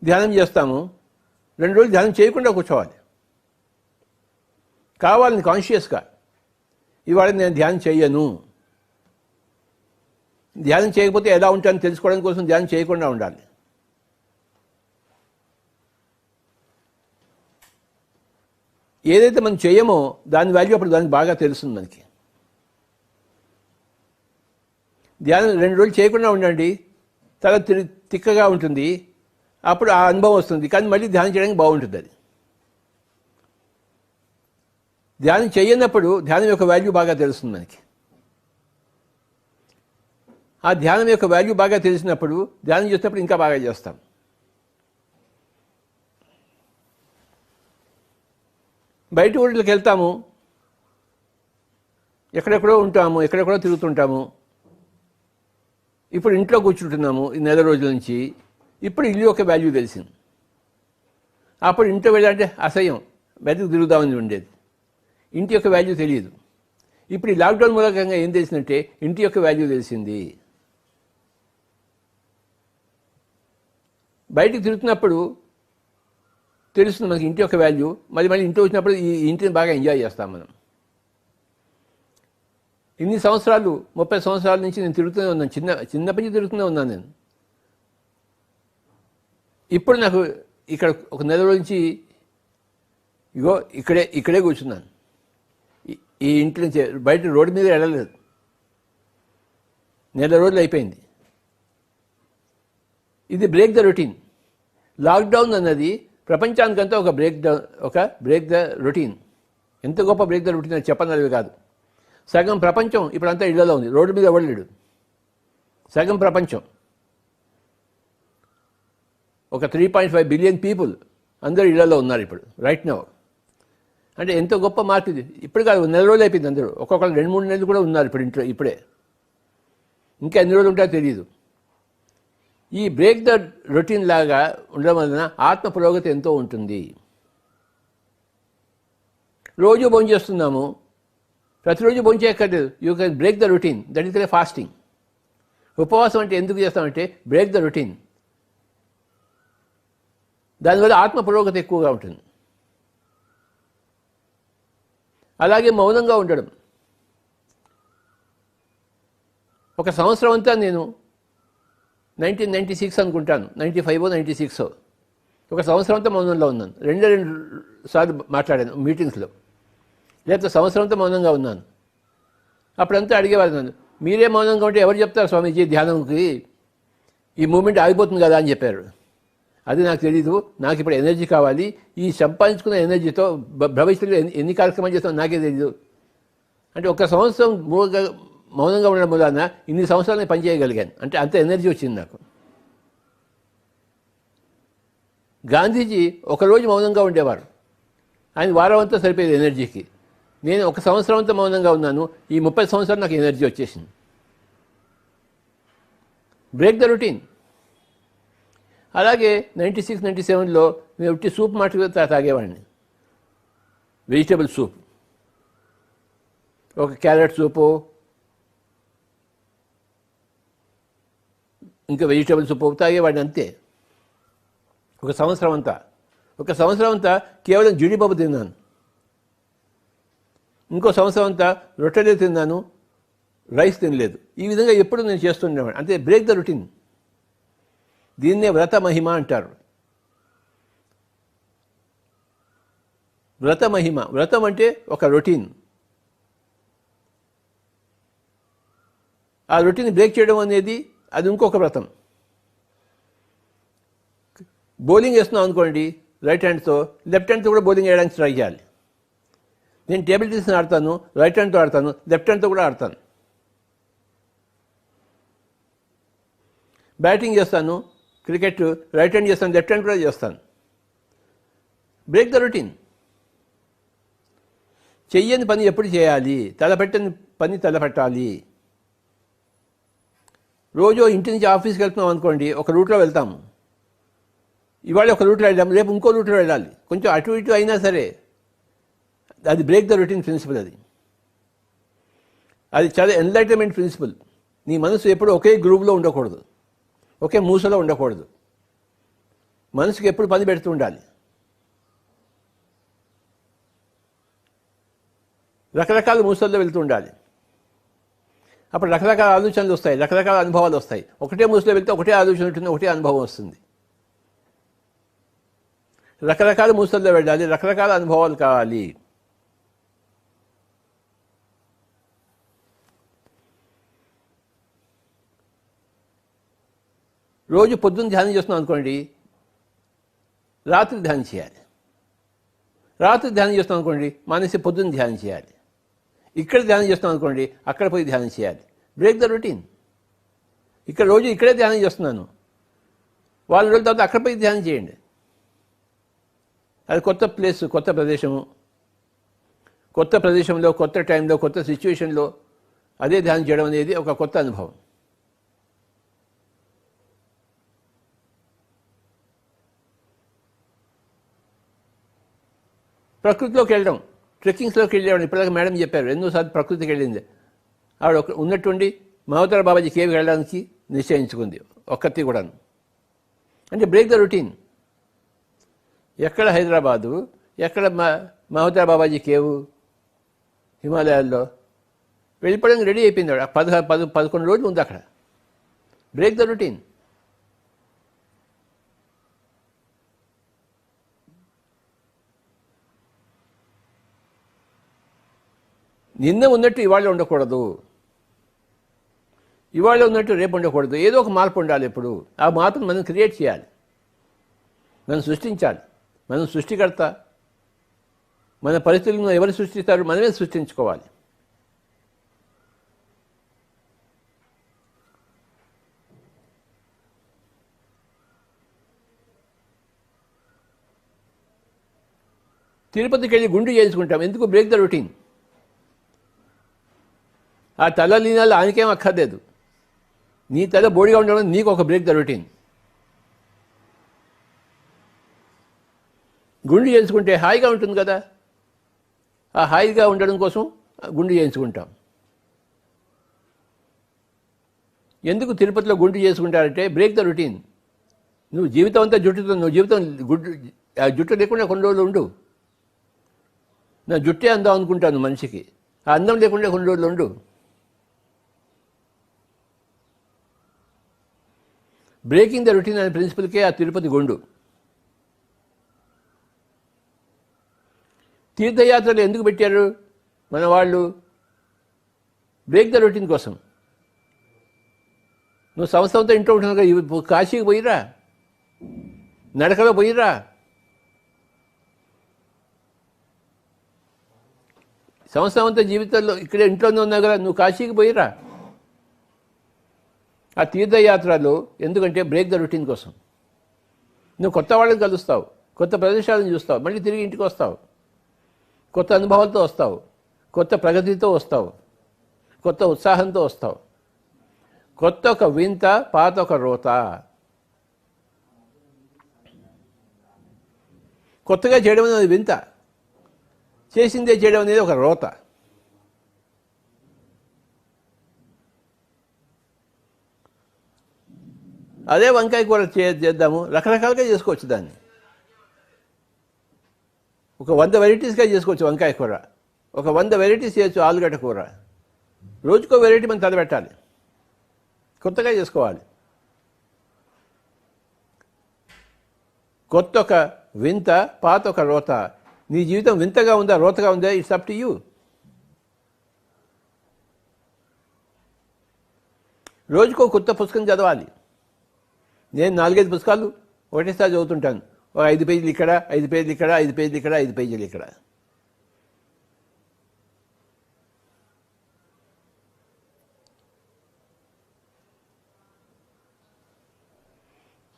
ధ్యానం చేస్తాము, 2 రోజులు ధ్యానం చేయకుండా కూర్చోవాలి. కావాలని కాన్షియస్గా ఇవాళ నేను ధ్యానం చేయను, ధ్యానం చేయకపోతే ఎలా ఉంటానో తెలుసుకోవడం కోసం ధ్యానం చేయకుండా ఉండాలి. ఏదైతే మనం చేయమో దాని వాల్యూ అప్పుడు దానికి బాగా తెలుస్తుంది మనకి. ధ్యానం 2 రోజులు చేయకుండా ఉండండి, తల తిక్కగా ఉంటుంది, అప్పుడు ఆ అనుభవం వస్తుంది. కానీ మళ్ళీ ధ్యానం చేయడానికి బాగుంటుంది. అది ధ్యానం చేయనప్పుడు ధ్యానం యొక్క వాల్యూ బాగా తెలుస్తుంది మనకి. ఆ ధ్యానం యొక్క వాల్యూ బాగా తెలిసినప్పుడు ధ్యానం చేసినప్పుడు ఇంకా బాగా చేస్తాం. బయట ఊళ్ళకి వెళ్తాము, ఎక్కడెక్కడో ఉంటాము, ఎక్కడెక్కడో తిరుగుతుంటాము. ఇప్పుడు ఇంట్లో కూర్చుంటున్నాము ఈ 4 రోజుల నుంచి. ఇప్పుడు ఇల్లు యొక్క వాల్యూ తెలిసింది. అప్పుడు ఇంట్లో వెళ్ళాలంటే అసహ్యం, బయటకు తిరుగుదామని ఉండేది. ఇంటి యొక్క వాల్యూ తెలియదు. ఇప్పుడు ఈ లాక్డౌన్ మూలకంగా ఏం తెలిసిందంటే ఇంటి యొక్క వాల్యూ తెలిసింది. బయటికి తిరుగుతున్నప్పుడు తెలుస్తుంది మనకి ఇంటి యొక్క వాల్యూ. మళ్ళీ ఇంట్లో వచ్చినప్పుడు ఈ ఇంటిని బాగా ఎంజాయ్ చేస్తాం మనం. ఇన్ని సంవత్సరాలు, 30 సంవత్సరాల నుంచి నేను తిరుగుతూనే ఉన్నాను, చిన్నప్పటి నుంచి తిరుగుతూనే ఉన్నాను నేను. ఇప్పుడు నాకు ఇక్కడ ఒక 4 రోజుల నుంచి ఇగో ఇక్కడే కూర్చున్నాను. ఈ ఇంటి నుంచి బయట రోడ్డు మీద వెళ్ళలేదు. 4 రోజులు అయిపోయింది. ఇది బ్రేక్ ద రొటీన్. లాక్డౌన్ అన్నది ప్రపంచానికంతా ఒక బ్రేక్ ద రొటీన్. ఎంత గొప్ప బ్రేక్ ద రొటీన్ అని చెప్పనవి కాదు. సగం ప్రపంచం ఇప్పుడంతా ఇళ్లలో ఉంది, రోడ్డు మీద ఎవడలేడు. సగం ప్రపంచం, ఒక 3.5 బిలియన్ పీపుల్ అందరూ ఇళ్లలో ఉన్నారు ఇప్పుడు, రైట్ నౌ. అంటే ఎంత గొప్ప మార్పు ఇది. ఇప్పుడు కాదు, 4 రోజులు అయిపోయింది. అందరూ ఒక్కొక్కరు 2-3 నెలలు కూడా ఉన్నారు ఇప్పుడు ఇంట్లో. ఇప్పుడే ఇంకా ఎన్ని రోజులు ఉంటాయో తెలియదు. ఈ బ్రేక్ ద రొటీన్ లాగా ఉండడం వలన ఆత్మ పురోగతి ఎంతో ఉంటుంది. రోజు భోజనం చేస్తున్నాము, ప్రతిరోజు భోజనం చేయక్కర్లేదు. You can break the routine. That is the fasting. ఉపవాసం అంటే ఎందుకు చేస్తామంటే బ్రేక్ ద రొటీన్. దానివల్ల ఆత్మ పురోగతి ఎక్కువగా ఉంటుంది. అలాగే మౌనంగా ఉండడం. ఒక సంవత్సరం అంతా నేను 1996 అనుకుంటాను, 95 96 ఒక సంవత్సరం అంతా మౌనంలో ఉన్నాను. 2 సార్లు మాట్లాడాను మీటింగ్స్లో. లేకపోతే సంవత్సరం అంతా మౌనంగా ఉన్నాను. అప్పుడంతా అడిగేవారు నన్ను, మీరే మౌనంగా ఉంటే ఎవరు చెప్తారు స్వామీజీ ధ్యానంకి, ఈ మూమెంట్ ఆగిపోతుంది కదా అని చెప్పారు. అది నాకు తెలీదు. నాకు ఇప్పుడు ఎనర్జీ కావాలి. ఈ సంపాదించుకున్న ఎనర్జీతో భవిష్యత్తులో ఎన్ని కార్యక్రమాలు చేస్తామో నాకే తెలీదు. అంటే ఒక సంవత్సరం మౌనంగా ఉండడం వలన ఇన్ని సంవత్సరాలు నేను పనిచేయగలిగాను. అంటే అంత ఎనర్జీ వచ్చింది నాకు. గాంధీజీ ఒకరోజు మౌనంగా ఉండేవారు, ఆయన వారం అంతా సరిపోయేది ఎనర్జీకి. నేను ఒక సంవత్సరం అంతా మౌనంగా ఉన్నాను, ఈ 30 సంవత్సరాలు నాకు ఎనర్జీ వచ్చేసింది. Break the routine. అలాగే 96, 97లో నేను ఉట్టి సూప్ మాటగా తాగేవాడిని. వెజిటబుల్ సూప్, ఒక క్యారెట్ సూపు, ఇంకా వెజిటబుల్ సూప్ తాగేవాడిని అంతే. ఒక సంవత్సరం అంతా కేవలం జీడిపప్పు తిన్నాను. ఇంకో సంవత్సరం అంతా రొట్టెలే తిన్నాను, రైస్ తినలేదు. ఈ విధంగా ఎప్పుడు నేను చేస్తుండేవాడిని. అంతే బ్రేక్ ద రొటీన్. దీన్నే వ్రత మహిమ అంటారు. వ్రత మహిమ, వ్రతం అంటే ఒక రొటీన్. ఆ రొటీన్ బ్రేక్ చేయడం అనేది అది ఇంకొక వ్రతం. బౌలింగ్ వేస్తున్నాం అనుకోండి రైట్ హ్యాండ్తో, లెఫ్ట్ హ్యాండ్తో కూడా బౌలింగ్ వేయడానికి ట్రై చేయాలి. నేను టేబుల్ టెన్నిస్ ఆడతాను, రైట్ హ్యాండ్తో ఆడతాను, లెఫ్ట్ హ్యాండ్తో కూడా ఆడతాను. బ్యాటింగ్ చేస్తాను, క్రికెట్ రైట్ హ్యాండ్ చేస్తాను, లెఫ్ట్ హ్యాండ్ కూడా చేస్తాను. Break the routine. చెయ్యని పని ఎప్పుడు చేయాలి, తలపెట్టని పని తలపెట్టాలి. రోజు ఇంటి నుంచి ఆఫీస్కి వెళ్తున్నాం అనుకోండి, ఒక రూట్లో వెళ్తాము. ఇవాళ ఒక రూట్లో వెళ్ళాము, రేపు ఇంకో రూట్లో వెళ్ళాలి. కొంచెం అటు ఇటు అయినా సరే అది బ్రేక్ ద రొటీన్ ప్రిన్సిపల్. అది చాలా ఎన్లైటన్మెంట్ ప్రిన్సిపల్. నీ మనసు ఎప్పుడు ఒకే గ్రూప్లో ఉండకూడదు, ఒకే మూసలో ఉండకూడదు. మనసుకి ఎప్పుడు పని పెడుతూ ఉండాలి. రకరకాల మూసల్లో వెళ్తూ ఉండాలి. అప్పుడు రకరకాల ఆలోచనలు వస్తాయి, రకరకాల అనుభవాలు వస్తాయి. ఒకటే మూసలో వెళ్తే ఒకటే ఆలోచన ఉంటుంది, ఒకటే అనుభవం వస్తుంది. రకరకాల మూసల్లో వెళ్ళాలి, రకరకాల అనుభవాలు కావాలి. రోజు పొద్దున్న ధ్యానం చేస్తున్నాం అనుకోండి, రాత్రి ధ్యానం చేయాలి. రాత్రి ధ్యానం చేస్తున్నాం అనుకోండి, మానేసి పొద్దున్న ధ్యానం చేయాలి. ఇక్కడ ధ్యానం చేస్తున్నాం అనుకోండి, అక్కడ పోయి ధ్యానం చేయాలి. Break the routine. ఇక్కడ రోజు ఇక్కడే ధ్యానం చేస్తున్నాను, వాళ్ళ రోజుల తర్వాత అక్కడ పోయి ధ్యానం చేయండి. అది కొత్త ప్లేస్, కొత్త ప్రదేశము. కొత్త ప్రదేశంలో, కొత్త టైంలో, కొత్త సిచ్యువేషన్లో అదే ధ్యానం చేయడం అనేది ఒక కొత్త అనుభవం. ప్రకృతిలోకి వెళ్ళడం, ట్రెక్కింగ్స్లోకి వెళ్ళేవాడు. ఇప్పటిదాకా మేడం చెప్పారు ఎన్నోసార్లు ప్రకృతికి వెళ్ళింది. ఆవిడ ఉన్నట్టుండి మహోదర బాబాజీ కేవ్కి వెళ్ళడానికి నిశ్చయించుకుంది, ఒక్కటి కూడాను. అంటే బ్రేక్ ద రొటీన్. ఎక్కడ హైదరాబాదు, ఎక్కడ మహోదర బాబాజీ కేవు, హిమాలయాల్లో వెళ్ళిపోవడానికి రెడీ అయిపోయింది. ఆవిడ 11 రోజులు ఉంది అక్కడ. Break the routine. నిన్న ఉన్నట్టు ఇవాళ ఉండకూడదు, ఇవాళ ఉన్నట్టు రేపు ఉండకూడదు. ఏదో ఒక మార్పు ఉండాలి. ఎప్పుడు ఆ మార్పును మనం క్రియేట్ చేయాలి, మనం సృష్టించాలి. మనం సృష్టికర్త. మన పరిస్థితులను ఎవరు సృష్టిస్తారు? మనమే సృష్టించుకోవాలి. తిరుపతికి వెళ్ళి గుండు చేసుకుంటాం. ఎందుకు? Break the routine. ఆ తల లీనాలు ఆయనకేం అక్కర్లేదు. నీ తల బోడిగా ఉండడం నీకు ఒక బ్రేక్ ద రొటీన్. గుండు చేసుకుంటే హాయిగా ఉంటుంది కదా. ఆ హాయిగా ఉండడం కోసం గుండు చేయించుకుంటాం. ఎందుకు తిరుపతిలో గుండు చేసుకుంటారంటే బ్రేక్ ద రొటీన్. నువ్వు జీవితం అంతా జుట్టుతో, నువ్వు జీవితం జుట్టు లేకుండా కొన్ని రోజులు ఉండు. నా జుట్టే అందం అనుకుంటాను మనిషికి. ఆ అందం లేకుండా కొన్ని రోజులు ఉండు. బ్రేకింగ్ ద రొటీన్ అనే ప్రిన్సిపల్కే ఆ తిరుపతి గుండు. తీర్థయాత్రలు ఎందుకు పెట్టారు మన వాళ్ళు? బ్రేక్ ద రొటీన్ కోసం. నువ్వు సంవత్సరంతో ఇంట్లో ఉంటున్నావు కదా, కాశీకి పోయిరా, నడకలో పోయిరా. సంవత్సరం అంతా జీవితంలో ఇక్కడే ఇంట్లోనే ఉన్నావు కదా, నువ్వు కాశీకి పోయిరా. ఆ తీర్థయాత్రలు ఎందుకంటే బ్రేక్ ద రొటీన్ కోసం. నువ్వు కొత్త వాళ్ళని కలుస్తావు, కొత్త ప్రదేశాలను చూస్తావు, మళ్ళీ తిరిగి ఇంటికి వస్తావు, కొత్త అనుభవాలతో వస్తావు, కొత్త ప్రగతితో వస్తావు, కొత్త ఉత్సాహంతో వస్తావు. కొత్త ఒక వింత, పాత ఒక రోత. కొత్తగా చేయడం అనేది వింత, చేసిందే చేయడం అనేది ఒక రోత. అదే వంకాయ కూర చేద్దాము, రకరకాలుగా చేసుకోవచ్చు. దాన్ని ఒక 100 వెరైటీస్గా చేసుకోవచ్చు. వంకాయ కూర ఒక 100 వెరైటీస్ చేయొచ్చు. ఆలుగడ్డ కూర రోజుకో వెరైటీ మనం తలపెట్టాలి, కొత్తగా చేసుకోవాలి. కొత్త ఒక వింత, పాత ఒక రోత. నీ జీవితం వింతగా ఉందా, రోతగా ఉందా, ఇట్స్ అప్ టు యూ. రోజుకో కొత్త పుస్తకం చదవాలి. నేను 4-5 పుస్తకాలు ఒకటేసారి చదువుతుంటాను. 5 పేజీలు ఇక్కడ, 5 పేజీలు ఇక్కడ, 5 పేజీలు ఇక్కడ, 5 పేజీలు ఇక్కడ.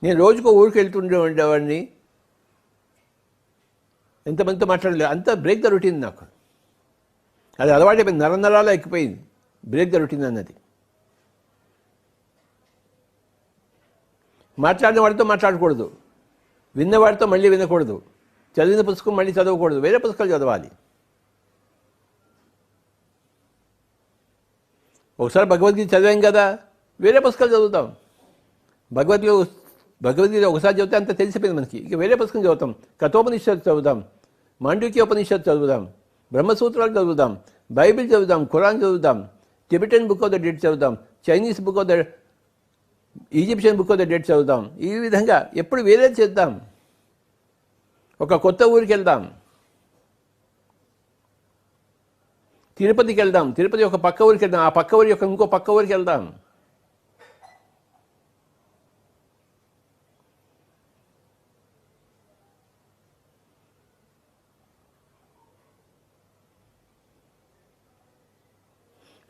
నేను రోజుకో ఊరికి ఉండేవాడిని. ఎంతమందితో మాట్లాడలేదు. అంతా బ్రేక్ ద రొటీన్. నాకు అది అలవాటైపోయింది, నరాలు ఎక్కిపోయింది బ్రేక్ ద రొటీన్ అన్నది. మాట్లాడిన వాడితో మాట్లాడకూడదు, విన్నవాడితో మళ్ళీ వినకూడదు, చదివిన పుస్తకం మళ్ళీ చదవకూడదు, వేరే పుస్తకాలు చదవాలి. ఒకసారి భగవద్గీత చదివాం కదా, వేరే పుస్తకాలు చదువుతాం. భగవద్గీత ఒకసారి చదివితే అంత తెలిసిపోయింది మనకి. ఇక వేరే పుస్తకం చదువుతాం. కఠోపనిషత్తు చదువుతాం, మాండూక్యోపనిషత్తు చదువుదాం, బ్రహ్మసూత్రాలు చదువుదాం, బైబిల్ చదువుదాం, ఖురాన్ చదువుదాం, Tibetan book of the dead చదువుదాం, Chinese book of the Egyptian book of the dead చదువుదాం. ఈ విధంగా ఎప్పుడు వేరే చేద్దాం. ఒక కొత్త ఊరికి వెళ్దాం, తిరుపతికి వెళ్దాం, తిరుపతి ఒక పక్క ఊరికి వెళ్దాం, ఆ పక్క ఊరి యొక్క ఇంకో పక్క ఊరికి వెళ్దాం.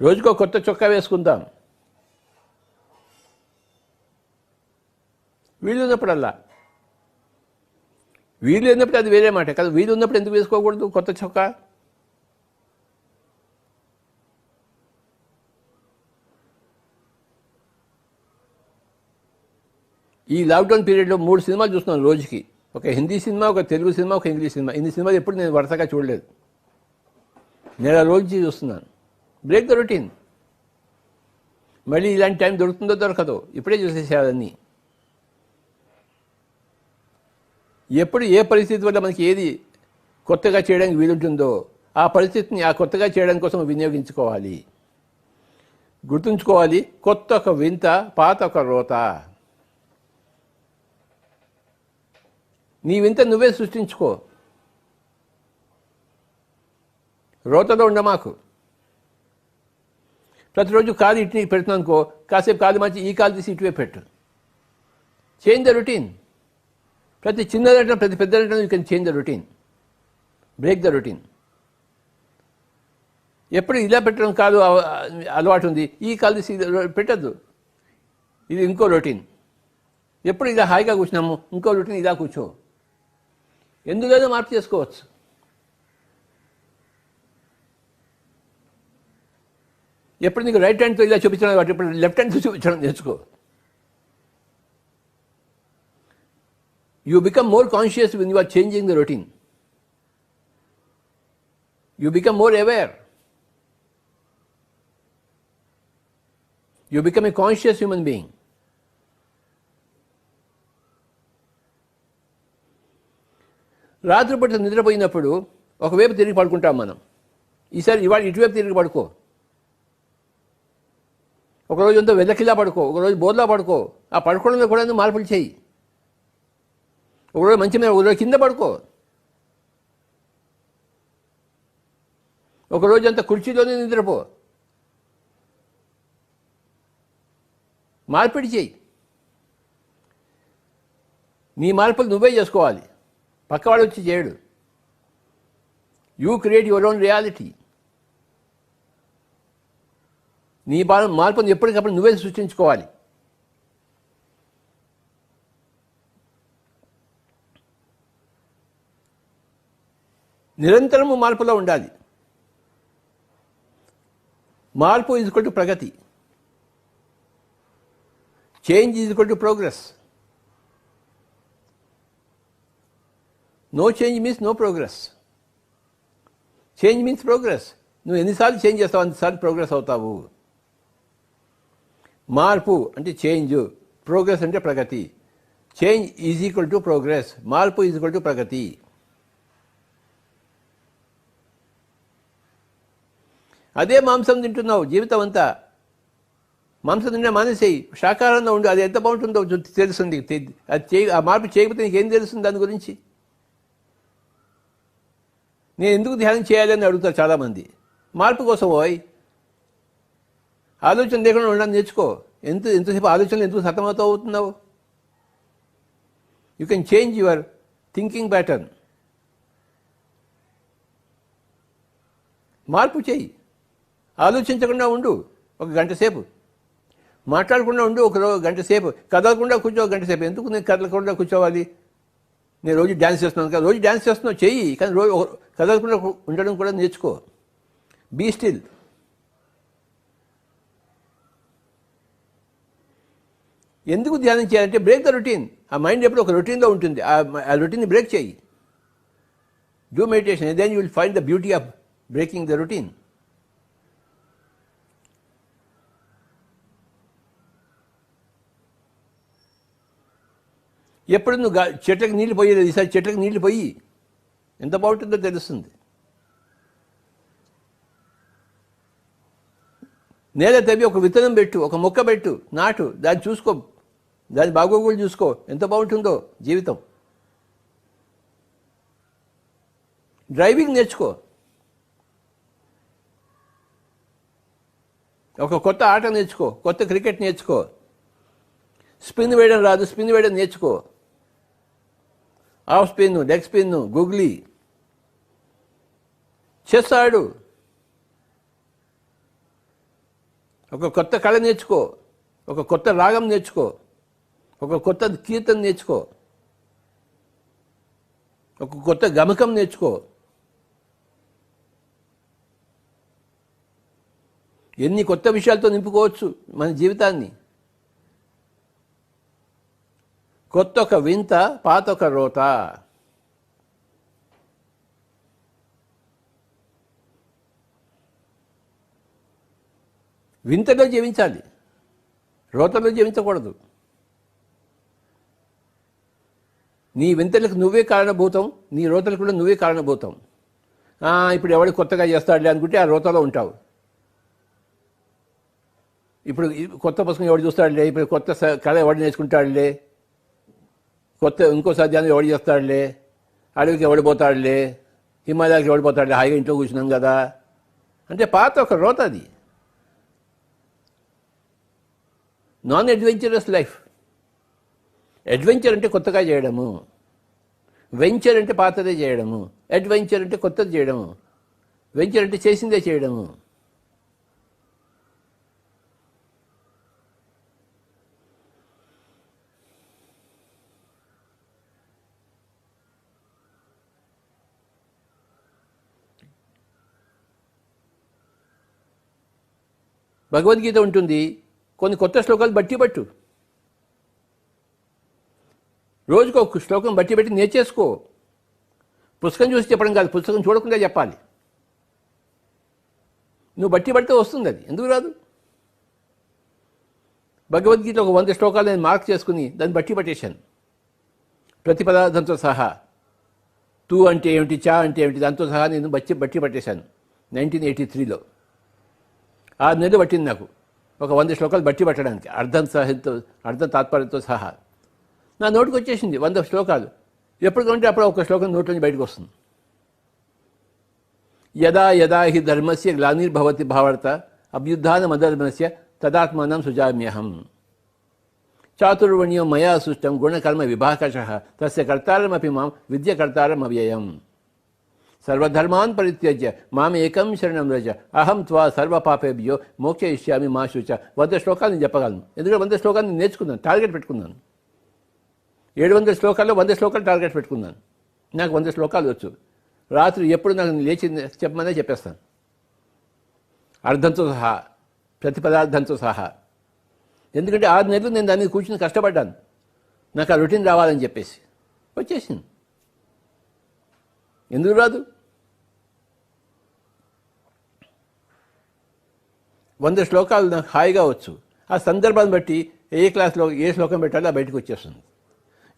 రోజుకో కొత్త చొక్కా వేసుకుందాం. వీలు ఉన్నప్పుడల్లా. వీలు ఉన్నప్పుడు అది వేరే మాట కదా. వీలు ఉన్నప్పుడు ఎందుకు వేసుకోకూడదు కొత్త చొక్కా? ఈ లాక్డౌన్ పీరియడ్లో 3 సినిమాలు చూస్తున్నాను రోజుకి. ఒక హిందీ సినిమా, ఒక తెలుగు సినిమా, ఒక ఇంగ్లీష్ సినిమా. ఇన్ని సినిమాలు ఎప్పుడు నేను వరుసగా చూడలేదు. నెల రోజు చూస్తున్నాను. Break the routine. మళ్ళీ ఇలాంటి టైం దొరుకుతుందో దొరకదో, ఇప్పుడే చూసేసేయాలన్నీ. ఎప్పుడు ఏ పరిస్థితి వల్ల మనకి ఏది కొత్తగా చేయడానికి వీలుంటుందో ఆ పరిస్థితిని ఆ కొత్తగా చేయడం కోసం వినియోగించుకోవాలి. గుర్తుంచుకోవాలి, కొత్త ఒక వింత, పాత ఒక రోత. నీ వింత నువ్వే సృష్టించుకో. రోతలో ఉండమాకు. ప్రతిరోజు కాలు ఇటు పెడుతున్నాను అనుకో, కాసేపు కాలు మార్చి ఈ కాలు తీసి ఇటువే పెట్టు. Change the routine. ప్రతి చిన్నదంటే ప్రతి పెద్దదంటే you can change the routine. Break the routine. ఎప్పుడు ఇలా పెట్టడం కాదు అలవాటు ఉంది, ఈ కాలు తీసి పెట్టద్దు. ఇది ఇంకో రొటీన్. ఎప్పుడు ఇలా హాయిగా కూర్చున్నాము, ఇంకో రొటీన్ ఇలా కూర్చో. ఎందుకైనా మార్పు చేసుకోవచ్చు. ఎప్పుడు నీకు రైట్ హ్యాండ్తో ఇలా చూపించడం కాబట్టి ఇప్పుడు లెఫ్ట్ హ్యాండ్తో చూపించడం నేర్చుకో. You become more conscious when you are changing the routine. You become more aware. You become a conscious human being. రాత్రిపూట నిద్రపోయినప్పుడు ఒకవైపు తిరిగి పడుకుంటాం మనం. ఈసారి ఇవాళ ఇటువైపు తిరిగి పడుకో. ఒకరోజు అంతా వెల్లకిలా పడుకో, ఒకరోజు బోర్లా పడుకో. ఆ పడుకోవడంలో కూడా మార్పులు చేయి. ఒకరోజు మంచి మీద, ఒకరోజు కింద పడుకో. ఒకరోజు అంతా కుర్చీలోనే నిద్రపో. మార్పిడి చేయి. నీ మార్పులు నువ్వే చేసుకోవాలి, పక్కవాడు వచ్చి చేయడు. You create your own reality. నీ మార్పును ఎప్పటికప్పుడు నువ్వే సృష్టించుకోవాలి. నిరంతరము మార్పులో ఉండాలి. మార్పు ఈజ్ ఈక్వల్ టు ప్రగతి. Change is equal to progress. No change means no progress. Change means progress. నువ్వు ఎన్నిసార్లు చేంజ్ చేస్తావు అన్నిసార్లు ప్రోగ్రెస్ అవుతావు. మార్పు అంటే చేంజ్, ప్రోగ్రెస్ అంటే ప్రగతి. Change is equal to progress, మార్పు ఈజ్ ఈక్వల్ టు ప్రగతి. అదే మాంసం తింటున్నావు జీవితం అంతా. మాంసం తింటే మానేసేయి, శాకాహారంలో ఉండు, అది ఎంత బాగుంటుందో తెలుస్తుంది. అది ఆ మార్పు చేయకపోతే నీకేం తెలుస్తుంది దాని గురించి? నేను ఎందుకు ధ్యానం చేయాలని అడుగుతారు చాలామంది. మార్పు కోసం పోయి ఆలోచన లేకుండా ఉండడం నేర్చుకో. ఎంతసేపు ఆలోచనలు ఎందుకు సతమతం అవుతున్నావు? You can change your thinking pattern. మార్పు చేయి. ఆలోచించకుండా ఉండు ఒక గంట సేపు, మాట్లాడకుండా ఉండు ఒక గంట సేపు, కదలకుండా కూర్చో ఒక గంట సేపు. ఎందుకు నేను కదలకుండా కూర్చోవాలి? నేను రోజు డ్యాన్స్ చేస్తున్నాను కదా, రోజు డ్యాన్స్ చేస్తున్నావు చెయ్యి, కానీ రోజు కదలకుండా ఉండడం కూడా నేర్చుకో. Be still. ఎందుకు ధ్యానం చేయాలంటే బ్రేక్ ద రొటీన్. ఆ మైండ్ ఎప్పుడు ఒక రొటీన్లో ఉంటుంది, ఆ రొటీన్ని బ్రేక్ చేయి. Do meditation, then you will find the beauty of breaking the routine. ఎప్పుడు నువ్వు చెట్లకు నీళ్ళు పోయలేదు, ఈసారి చెట్లకు నీళ్ళు పోయి ఎంత బాగుంటుందో తెలుస్తుంది. నేల తవ్వి ఒక విత్తనం పెట్టు, ఒక మొక్క పెట్టు, నాటు, దాన్ని చూసుకో, దాని బాగోగులు చూసుకో, ఎంత బాగుంటుందో జీవితం. డ్రైవింగ్ నేర్చుకో, ఒక కొత్త ఆట నేర్చుకో, కొత్త క్రికెట్ నేర్చుకో. స్పిన్ వేయడం రాదు, స్పిన్ వేయడం నేర్చుకో. Of spin, leg spin, googly, chess ఆడు. ఒక కొత్త కళ నేర్చుకో, ఒక కొత్త రాగం నేర్చుకో, ఒక కొత్త కీర్తన నేర్చుకో, ఒక కొత్త గమకం నేర్చుకో. ఎన్ని కొత్త విషయాలతో నింపుకోవచ్చు మన జీవితాన్ని. కొత్త ఒక వింత, పాత ఒక రోత. వింతలో జీవించాలి, రోతలో జీవించకూడదు. నీ వింతలకు నువ్వే కారణభూతం, నీ రోతలకు కూడా నువ్వే కారణభూతం. ఇప్పుడు ఎవడు కొత్తగా చేస్తాడులే అనుకుంటే ఆ రోతలో ఉంటావు. ఇప్పుడు కొత్త పుస్తకం ఎవడు చూస్తాడులే, ఇప్పుడు కొత్త కళ ఎవడు నేర్చుకుంటాడులే, కొత్త ఇంకోసారి ధ్యానం ఎవడు చేస్తాడులే, అడవికి ఎవడు పోతాడులే, హిమాలయాకి ఎవడు పోతాడులే, హాయిగా ఇంట్లో కూర్చున్నాం కదా అంటే పాత ఒక రోత అది. Non adventurous life. అడ్వెంచర్ అంటే కొత్తగా చేయడము, వెంచర్ అంటే పాతదే చేయడము, అడ్వెంచర్ అంటే కొత్తది చేయడము, వెంచర్ అంటే చేసిందే చేయడము. భగవద్గీత ఉంటుంది, కొన్ని కొత్త శ్లోకాలు బట్టి పట్టు. రోజుకు ఒక శ్లోకం బట్టి పెట్టి నేర్చేసుకో. పుస్తకం చూసి చెప్పడం కాదు, పుస్తకం చూడకుండా చెప్పాలి. నువ్వు బట్టి పడితే వస్తుంది అది, ఎందుకు రాదు? భగవద్గీత ఒక 100 శ్లోకాలు నేను మార్క్ చేసుకుని దాన్ని బట్టి పట్టేశాను, ప్రతి పదార్థంతో సహా. తూ అంటే ఏమిటి, చా అంటే ఏమిటి, దాంతో సహా నేను బట్టి పట్టేశాను 1983లో. 6 నెలలు పట్టింది నాకు ఒక 100 శ్లోకాలు బట్టి పట్టడానికి, అర్థం తాత్పర్యంతో సహా. నా నోటికి వచ్చేసింది 100 శ్లోకాలు. ఎప్పటికంటే అప్పుడు ఒక శ్లోకం నోట్లోంచి బయటకు వస్తుంది. యదా యదా హి ధర్మస్య గ్లానిర్భవతి భావార్థ అభ్యుత్థానమధర్మస్య తదాత్మానం సృజామ్యహం. చాతుర్వర్ణ్యం మయా సృష్టం గుణకర్మ విభాకషః తస్య కర్తారమపి మాం విద్యకర్తారం అవ్యయం. సర్వధర్మాన్ పరిత్యజ్య మాం ఏకం శరణం వ్రజ అహం త్వా సర్వపాపేభ్యో మోక్షయిష్యామి మా శుచ. 100 శ్లోకాలు నేను చెప్పగలను, ఎందుకంటే 100 శ్లోకాలు నేను నేర్చుకున్నాను, టార్గెట్ పెట్టుకున్నాను. 700 శ్లోకాల్లో 100 శ్లోకాలు టార్గెట్ పెట్టుకున్నాను. నాకు 100 శ్లోకాలు వచ్చు. రాత్రి ఎప్పుడు నాకు లేచి చెప్పమనే చెప్పేస్తాను, అర్థంతో సహా, ప్రతి పదార్థంతో సహా. ఎందుకంటే 6 నెలలు నేను దాన్ని కూర్చుని కష్టపడ్డాను, నాకు ఆ రొటీన్ రావాలని చెప్పేసి. వచ్చేసింది, ఎందుకు రాదు? 100 శ్లోకాలు నాకు హాయిగా వచ్చు. ఆ సందర్భాన్ని బట్టి ఏ క్లాస్లో ఏ శ్లోకం పెట్టాలో బయటకు వచ్చేస్తుంది.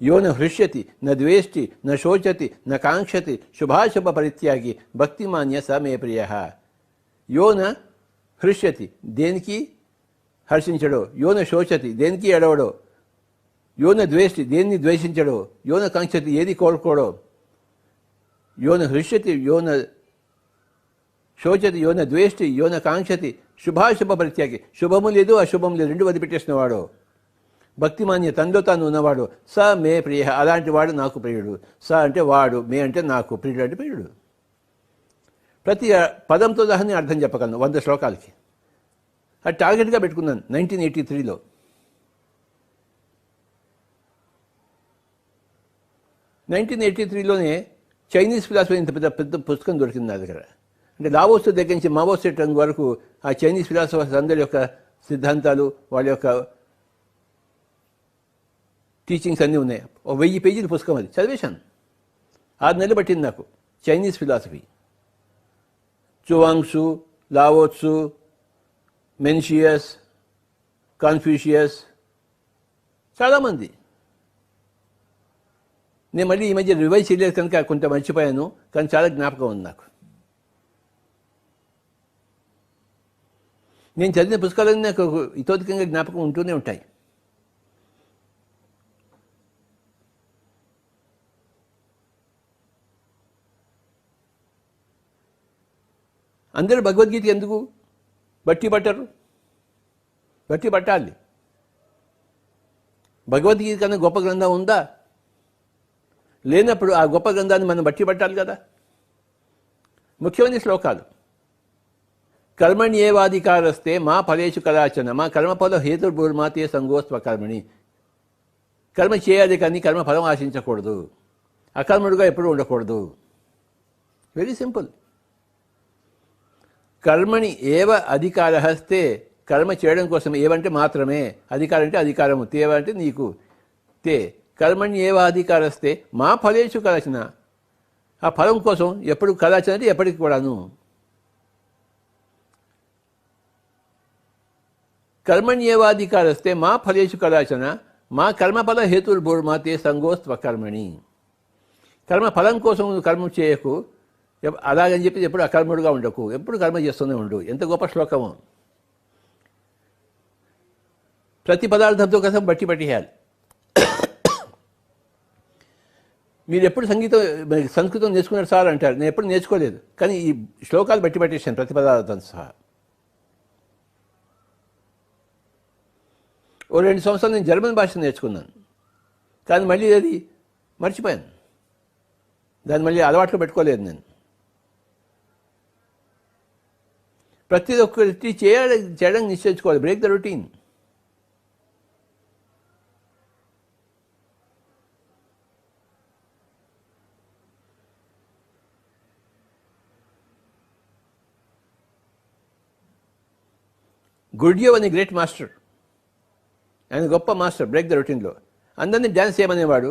యో న హృష్యతి న ద్వేష్టి న శోచతి న కాంక్షతి శుభాశుభ పరిత్యాగి భక్తిమాన్య స మే ప్రియ. యో న హృష్యతి, దేనికి హర్షించడో, యోన శోచతి దేనికి ఎడవడో, యోన ద్వేష్టి దేన్ని ద్వేషించడో, యోన కాంక్షతి ఏది కోరుకోడో, యోన హృష్యతి యోన శోచతి యోన ద్వేష్టి యోన కాంక్షతి శుభాశుభ పరిత్యాగి శుభము లేదు అశుభం లేదు రెండు వదిలిపెట్టేసిన వాడు, భక్తిమాన్య తనలో తాను ఉన్నవాడు, స మే ప్రియ అలాంటి వాడు నాకు ప్రియుడు. స అంటే వాడు, మే అంటే నాకు, ప్రియుడు అంటే ప్రియుడు. ప్రతి పదంతో దాన్ని అర్థం చెప్పగలను 100 శ్లోకాలకి. అది టార్గెట్గా పెట్టుకున్నాను 1983లో. లోనే చైనీస్ ఫిలాసఫీ ఇంత పెద్ద పెద్ద పుస్తకం దొరికింది నా దగ్గర. అంటే లావోస్ దగ్గర నుంచి మావో సెటంగ్ వరకు ఆ చైనీస్ ఫిలాసఫర్స్ అందరి యొక్క సిద్ధాంతాలు, వాళ్ళ యొక్క టీచింగ్స్ అన్నీ ఉన్నాయి. 1000 పేజీల పుస్తకం అది చదివేశాను. 6 నెలలు పట్టింది నాకు. చైనీస్ ఫిలాసఫీ, చువాంగ్సు, లావోత్సు, మెన్షియస్, కాన్ఫ్యూషియస్, చాలామంది. నేను మళ్ళీ ఈ మధ్య రివైజ్ చేయలేదు కనుక కొంత మర్చిపోయాను, కానీ చాలా జ్ఞాపకం ఉంది నాకు. నేను చదివిన పుస్తకాలన్నీ నాకు ఇతోధికంగా జ్ఞాపకం ఉంటూనే ఉంటాయి. అందరూ భగవద్గీత ఎందుకు బట్టి పట్టరు? బట్టి పట్టాలి. భగవద్గీత కన్నా గొప్ప గ్రంథం ఉందా? లేనప్పుడు ఆ గొప్ప గ్రంథాన్ని మనం బట్టి పట్టాలి కదా. ముఖ్యమైన శ్లోకాలు. కర్మణ్యేవాధికారస్తే మా ఫలేషు కదాచన మా కర్మఫల హేతుర్భూర్మాతే సంగోస్త్వ కర్మణి. కర్మ చేయాలి కానీ కర్మ ఫలం ఆశించకూడదు. అకర్మడుగా ఎప్పుడూ ఉండకూడదు. Very simple. కర్మణి ఏవ అధికారహస్తే కర్మ చేయడం కోసం, ఏవంటే మాత్రమే, అధికారం అంటే అధికారము, తేవ అంటే నీకు, తే కర్మణి ఏవ అధికారస్తే మా ఫలేషు కదాచన ఆ ఫలం కోసం ఎప్పుడు కదాచన అంటే ఎప్పటికి కూడాను. కర్మణ్యేవాధికారస్తే మా ఫలేషు కదాచన మా కర్మఫల హేతుర్భూర్మా తే సంగోస్త్వ కర్మణి. కర్మ ఫలం కోసం నువ్వు కర్మ చేయకు, అలాగని చెప్పి ఎప్పుడు అకర్ముడుగా ఉండకు, ఎప్పుడు కర్మ చేస్తూనే ఉండు. ఎంత గొప్ప శ్లోకము. ప్రతి పదార్థంతో కోసం బట్టి పట్టేయాలి. మీరు ఎప్పుడు సంస్కృతం నేర్చుకున్నారు సార్ అంటారు. నేను ఎప్పుడు నేర్చుకోలేదు, కానీ ఈ శ్లోకాలు బట్టి పట్టేశాను ప్రతి పదార్థంతో సహా. ఓ 2 సంవత్సరాలు నేను జర్మన్ భాష నేర్చుకున్నాను, కానీ మళ్ళీ అది మర్చిపోయాను. దాన్ని మళ్ళీ అలవాట్లో పెట్టుకోలేదు నేను. ప్రతి ఒక్కటి చేయడం నిశ్చయించుకోవాలి. Break the routine. గుర్డియో అనే గ్రేట్ మాస్టర్, ఆయన గొప్ప మాస్టర్ బ్రేక్ ద రొటీన్లో. అందరినీ డ్యాన్స్ చేయమనేవాడు,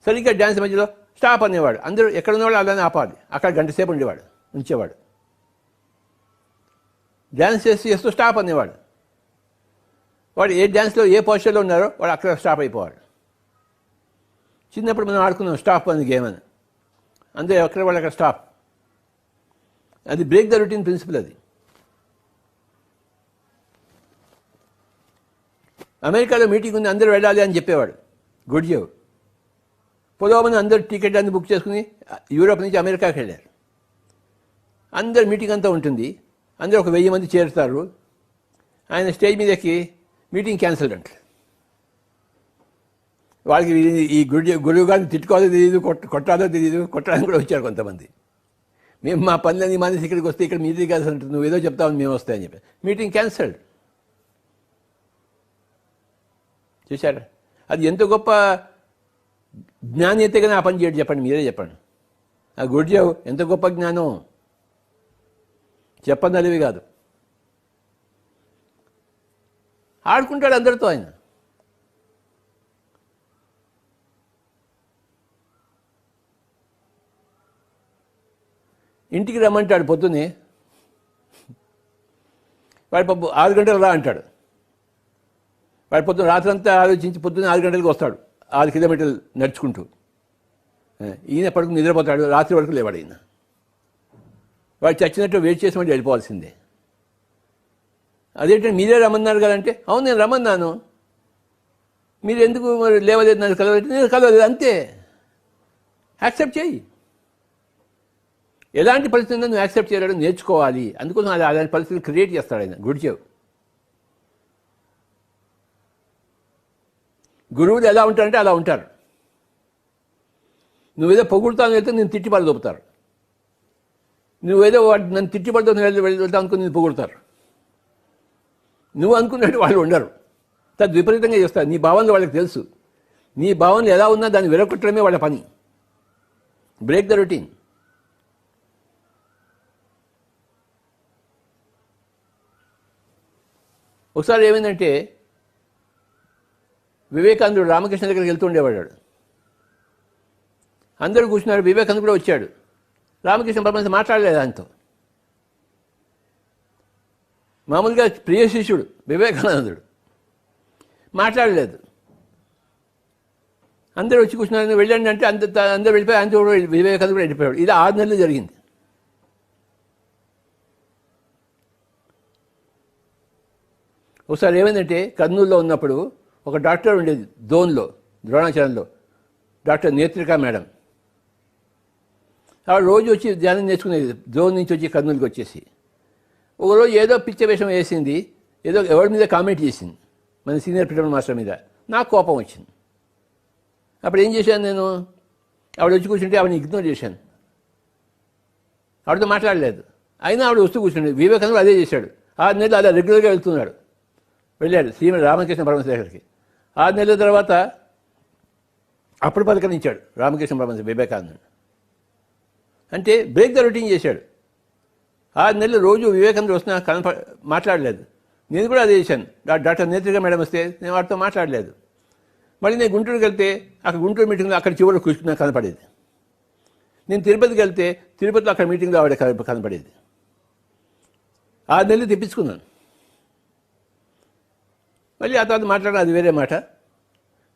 సరిగ్గా డ్యాన్స్ మధ్యలో స్టాప్ అనేవాడు. అందరూ ఎక్కడ ఉన్నవాళ్ళు అలానే ఆపాలి. అక్కడ 1 గంట సేపు ఉంచేవాడు. డ్యాన్స్ చేస్తూ స్టాప్ అనేవాడు. వాడు ఏ డ్యాన్స్లో ఏ పొజిషన్లో ఉన్నారో వాడు అక్కడ స్టాప్ అయిపోవాడు. చిన్నప్పుడు మనం ఆడుకున్నాం స్టాప్ అని గేమ్ అని. అందరూ ఎక్కడ వాళ్ళు అక్కడ స్టాప్. అది బ్రేక్ ద రొటీన్ ప్రిన్సిపల్. అది అమెరికాలో మీటింగ్ ఉంది, అందరూ వెళ్ళాలి అని చెప్పేవాడు గుడ్జేవ్. పొలవమని అందరూ టికెట్ అన్ని బుక్ చేసుకుని యూరోప్ నుంచి అమెరికాకి వెళ్ళారు. అందరు మీటింగ్ అంతా ఉంటుంది, అందరూ ఒక 1000 మంది చేరుతారు. ఆయన స్టేజ్ మీద ఎక్కి మీటింగ్ క్యాన్సిల్ అంట. వాళ్ళకి ఈ గురువు గారిని తిట్టుకోవాలో తెలియదు, కొట్టాలో తెలియదు. కొట్టడానికి కూడా వచ్చారు కొంతమంది. మేము మా పనులన్నీ మానేసి ఇక్కడికి వస్తే ఇక్కడ మీటింగ్ క్యాన్సిల్ అంటుంది, నువ్వు ఏదో చెప్తావని మేము వస్తాయని చెప్పి మీటింగ్ క్యాన్సిల్డ్. చూశారా? అది ఎంత గొప్ప జ్ఞాని అయితే కానీ ఆ పని చేయడు. చెప్పండి, మీరే చెప్పండి. ఆ గుడ్జేవ్ ఎంత గొప్ప జ్ఞానం చెప్పనలివి కాదు. ఆడుకుంటాడు అందరితో ఆయన. ఇంటికి రమ్మంటాడు పొద్దున్నే, వాడి 6 గంటలు రా అంటాడు. వాడు పొద్దున రాత్రంతా ఆలోచించి పొద్దున్న 6 గంటలకు వస్తాడు, 6 కిలోమీటర్లు నడుచుకుంటూ. ఈయన పడుకుని నిద్రపోతాడు, రాత్రి వరకు లేవాడు ఈయన. వాడు చచ్చినట్టు వెయిట్ చేసి మళ్ళీ వెళ్ళిపోవాల్సిందే. అదేంటంటే మీరే రమ్మన్నారు కదంటే, అవును నేను రమ్మన్నాను, మీరు ఎందుకు మరి లేవలేదు, నన్ను కలవలేదు, నేను కలవలేదు, అంతే. యాక్సెప్ట్ చేయి. ఎలాంటి పరిస్థితుల్లో నువ్వు యాక్సెప్ట్ చేయడం నేర్చుకోవాలి. అందుకోసం అలాంటి పరిస్థితులు క్రియేట్ చేస్తాడు ఆయన. గుడిచేవు గురువులు ఎలా ఉంటారంటే అలా ఉంటారు. నువ్వేదో పొగుడుతాను వెళ్తే నేను తిట్టిపడి దొప్పుతారు. నువ్వేదో నన్ను తిట్టిపడితో వెళ్తావు అనుకుని నేను పొగుడతారు. నువ్వు అనుకున్నట్టు వాళ్ళు ఉండరు, విపరీతంగా చేస్తారు. నీ భావనలు వాళ్ళకి తెలుసు. నీ భావనలు ఎలా ఉన్నా దాన్ని విరగొట్టడమే వాళ్ళ పని. Break the routine. ఒకసారి ఏమైందంటే వివేకానందుడు రామకృష్ణ దగ్గరికి వెళ్తుండేవాడు. అందరూ కూర్చున్నారు, వివేకానంద కూడా వచ్చాడు. రామకృష్ణ పరమహంస మాట్లాడలేదు ఆయనతో. మామూలుగా ప్రియ శిష్యుడు వివేకానందుడు మాట్లాడలేదు. అందరూ వచ్చి కూర్చున్నారు, వెళ్ళండి అంటే అందరూ వెళ్ళిపోయి ఆయనతో వివేకానంద కూడా వెళ్ళిపోయాడు. ఇది 6 నెలలు జరిగింది. ఒకసారి ఏమైందంటే కర్నూలులో ఉన్నప్పుడు ఒక డాక్టర్ ఉండేది దోన్లో, ద్రోణాచలంలో, డాక్టర్ నేత్రిక మేడం. ఆవిడ రోజు వచ్చి ధ్యానం నేర్చుకునేది. దోన్ నుంచి వచ్చి కర్నూలుకి వచ్చేసి ఒకరోజు ఏదో పిచ్చ వేషం వేసింది, ఏదో ఎవరి మీద కామెంట్ చేసింది, మన సీనియర్ పిటల్ మాస్టర్ మీద. నాకు కోపం వచ్చింది. అప్పుడు ఏం చేశాను నేను, ఆవిడ వచ్చి కూర్చుంటే ఆవిడని ఇగ్నోర్ చేశాను. ఆవిడతో మాట్లాడలేదు. అయినా ఆవిడ వస్తూ కూర్చుంది. వివేకానంద అదే చేశాడు. 6 నెలలు అలా రెగ్యులర్గా వెళ్తున్నాడు. వెళ్ళాడు శ్రీమతి రామకృష్ణ పరమహంస దగ్గరికి. 6 నెలల తర్వాత అప్పుడు పలకరించాడు రామకృష్ణ పరమహంస వివేకానందుడు. అంటే బ్రేక్ ద రొటీన్ చేశాడు. 6 నెలలు రోజు వివేకానంద వస్తున్నా మాట్లాడలేదు. నేను కూడా అదే చేశాను. డాక్టర్ నేత్రిక మేడం వస్తే నేను వాటితో మాట్లాడలేదు. మళ్ళీ నేను గుంటూరుకి వెళ్తే అక్కడ గుంటూరు మీటింగ్లో అక్కడ చివరిలో కూర్చున్నా కనపడేది. నేను తిరుపతికి వెళ్తే తిరుపతిలో అక్కడ మీటింగ్లో ఆవిడ కనపడేది. 6 నెలలు తెప్పించుకున్నాను. మళ్ళీ ఆ తర్వాత మాట్లాడడం అది వేరే మాట.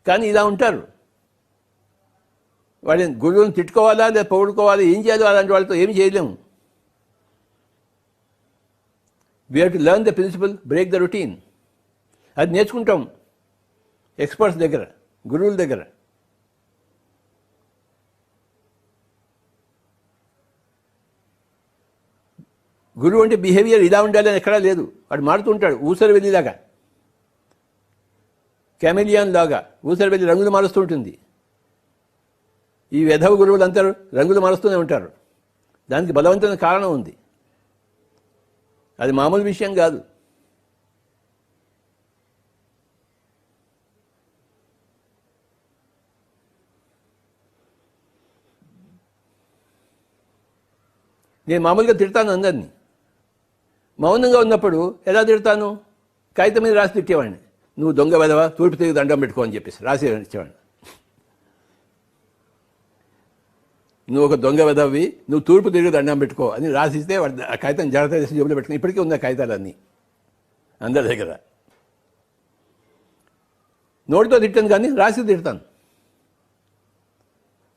కానీ ఇలా ఉంటారు. వాళ్ళని గురువుని తిట్టుకోవాలా లేదా పొగుడుకోవాలా, ఏం చేయాలో అలాంటి వాళ్ళతో ఏమి చేయలేము. We have to learn the principle, break the routine. అది నేర్చుకుంటాం ఎక్స్పర్ట్స్ దగ్గర, గురువుల దగ్గర. గురువు అంటే బిహేవియర్ ఇలా ఉండాలి అని ఎక్కడా లేదు. వాడు మారుతూ ఉంటాడు, ఊసరి వెళ్ళిలాగా, కెమెలియాన్ లాగా ఊసరి వెళ్ళి రంగులు మారుస్తూ ఉంటుంది. ఈ వెధవ గురువులంతా రంగులు మారుస్తూనే ఉంటారు. దానికి బలవంతమైన కారణం ఉంది. అది మామూలు విషయం కాదు. నేను మామూలుగా తిడతాను అందరినీ. మౌనంగా ఉన్నప్పుడు ఎలా తిడతాను? కాగితం మీద రాసి తిట్టేవాడిని. నువ్వు దొంగ వెదవా, తూర్పు తిరిగి దండం పెట్టుకో అని చెప్పేసి రాసి ఇచ్చేవాడిని. నువ్వు ఒక దొంగ వెదవి, నువ్వు తూర్పు తిరిగి దండం పెట్టుకో అని రాసిస్తే వాడు ఆ కాగితం జాగ్రత్త చేసి జేబులో పెట్టుకుని ఇప్పటికీ ఉంది ఆ కాగితాలన్నీ అందరి దగ్గర. నోటితో తిట్టాను కానీ రాసి తిడతాను.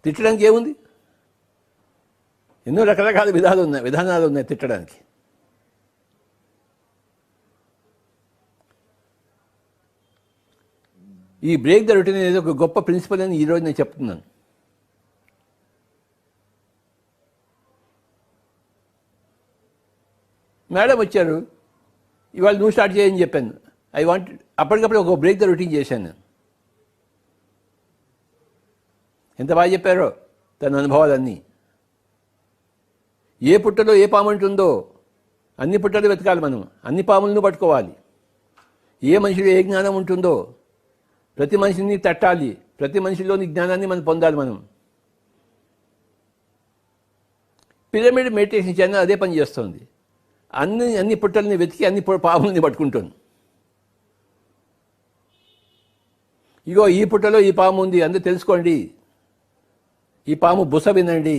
తిట్టడానికి ఏముంది? ఎన్నో రకరకాల విధానాలు ఉన్నాయి తిట్టడానికి. ఈ బ్రేక్ ద రొటీన్ అనేది ఒక గొప్ప ప్రిన్సిపల్ అని ఈరోజు నేను చెప్తున్నాను. మేడం వచ్చారు, ఇవాళ నువ్వు స్టార్ట్ చేయని చెప్పాను. అప్పటికప్పుడు ఒక బ్రేక్ ద రొటీన్ చేశాను నేను. ఎంత బాగా చెప్పారో తన అనుభవాలన్నీ. ఏ పుట్టలో ఏ పాము ఉంటుందో అన్ని పుట్టలు వెతకాలి మనం, అన్ని పాములను పట్టుకోవాలి. ఏ మనిషిలో ఏ జ్ఞానం ఉంటుందో ప్రతి మనిషిని తట్టాలి, ప్రతి మనిషిలోని జ్ఞానాన్ని మనం పొందాలి. మనం పిరమిడ్ మెడిటేషన్ ఛానల్ అదే పని చేస్తుంది. అన్ని పుట్టల్ని వెతికి అన్ని పాములని పట్టుకుంటుంది. ఇగో ఈ పుట్టలో ఈ పాము ఉంది, అందరూ తెలుసుకోండి. ఈ పాము బుస వినండి,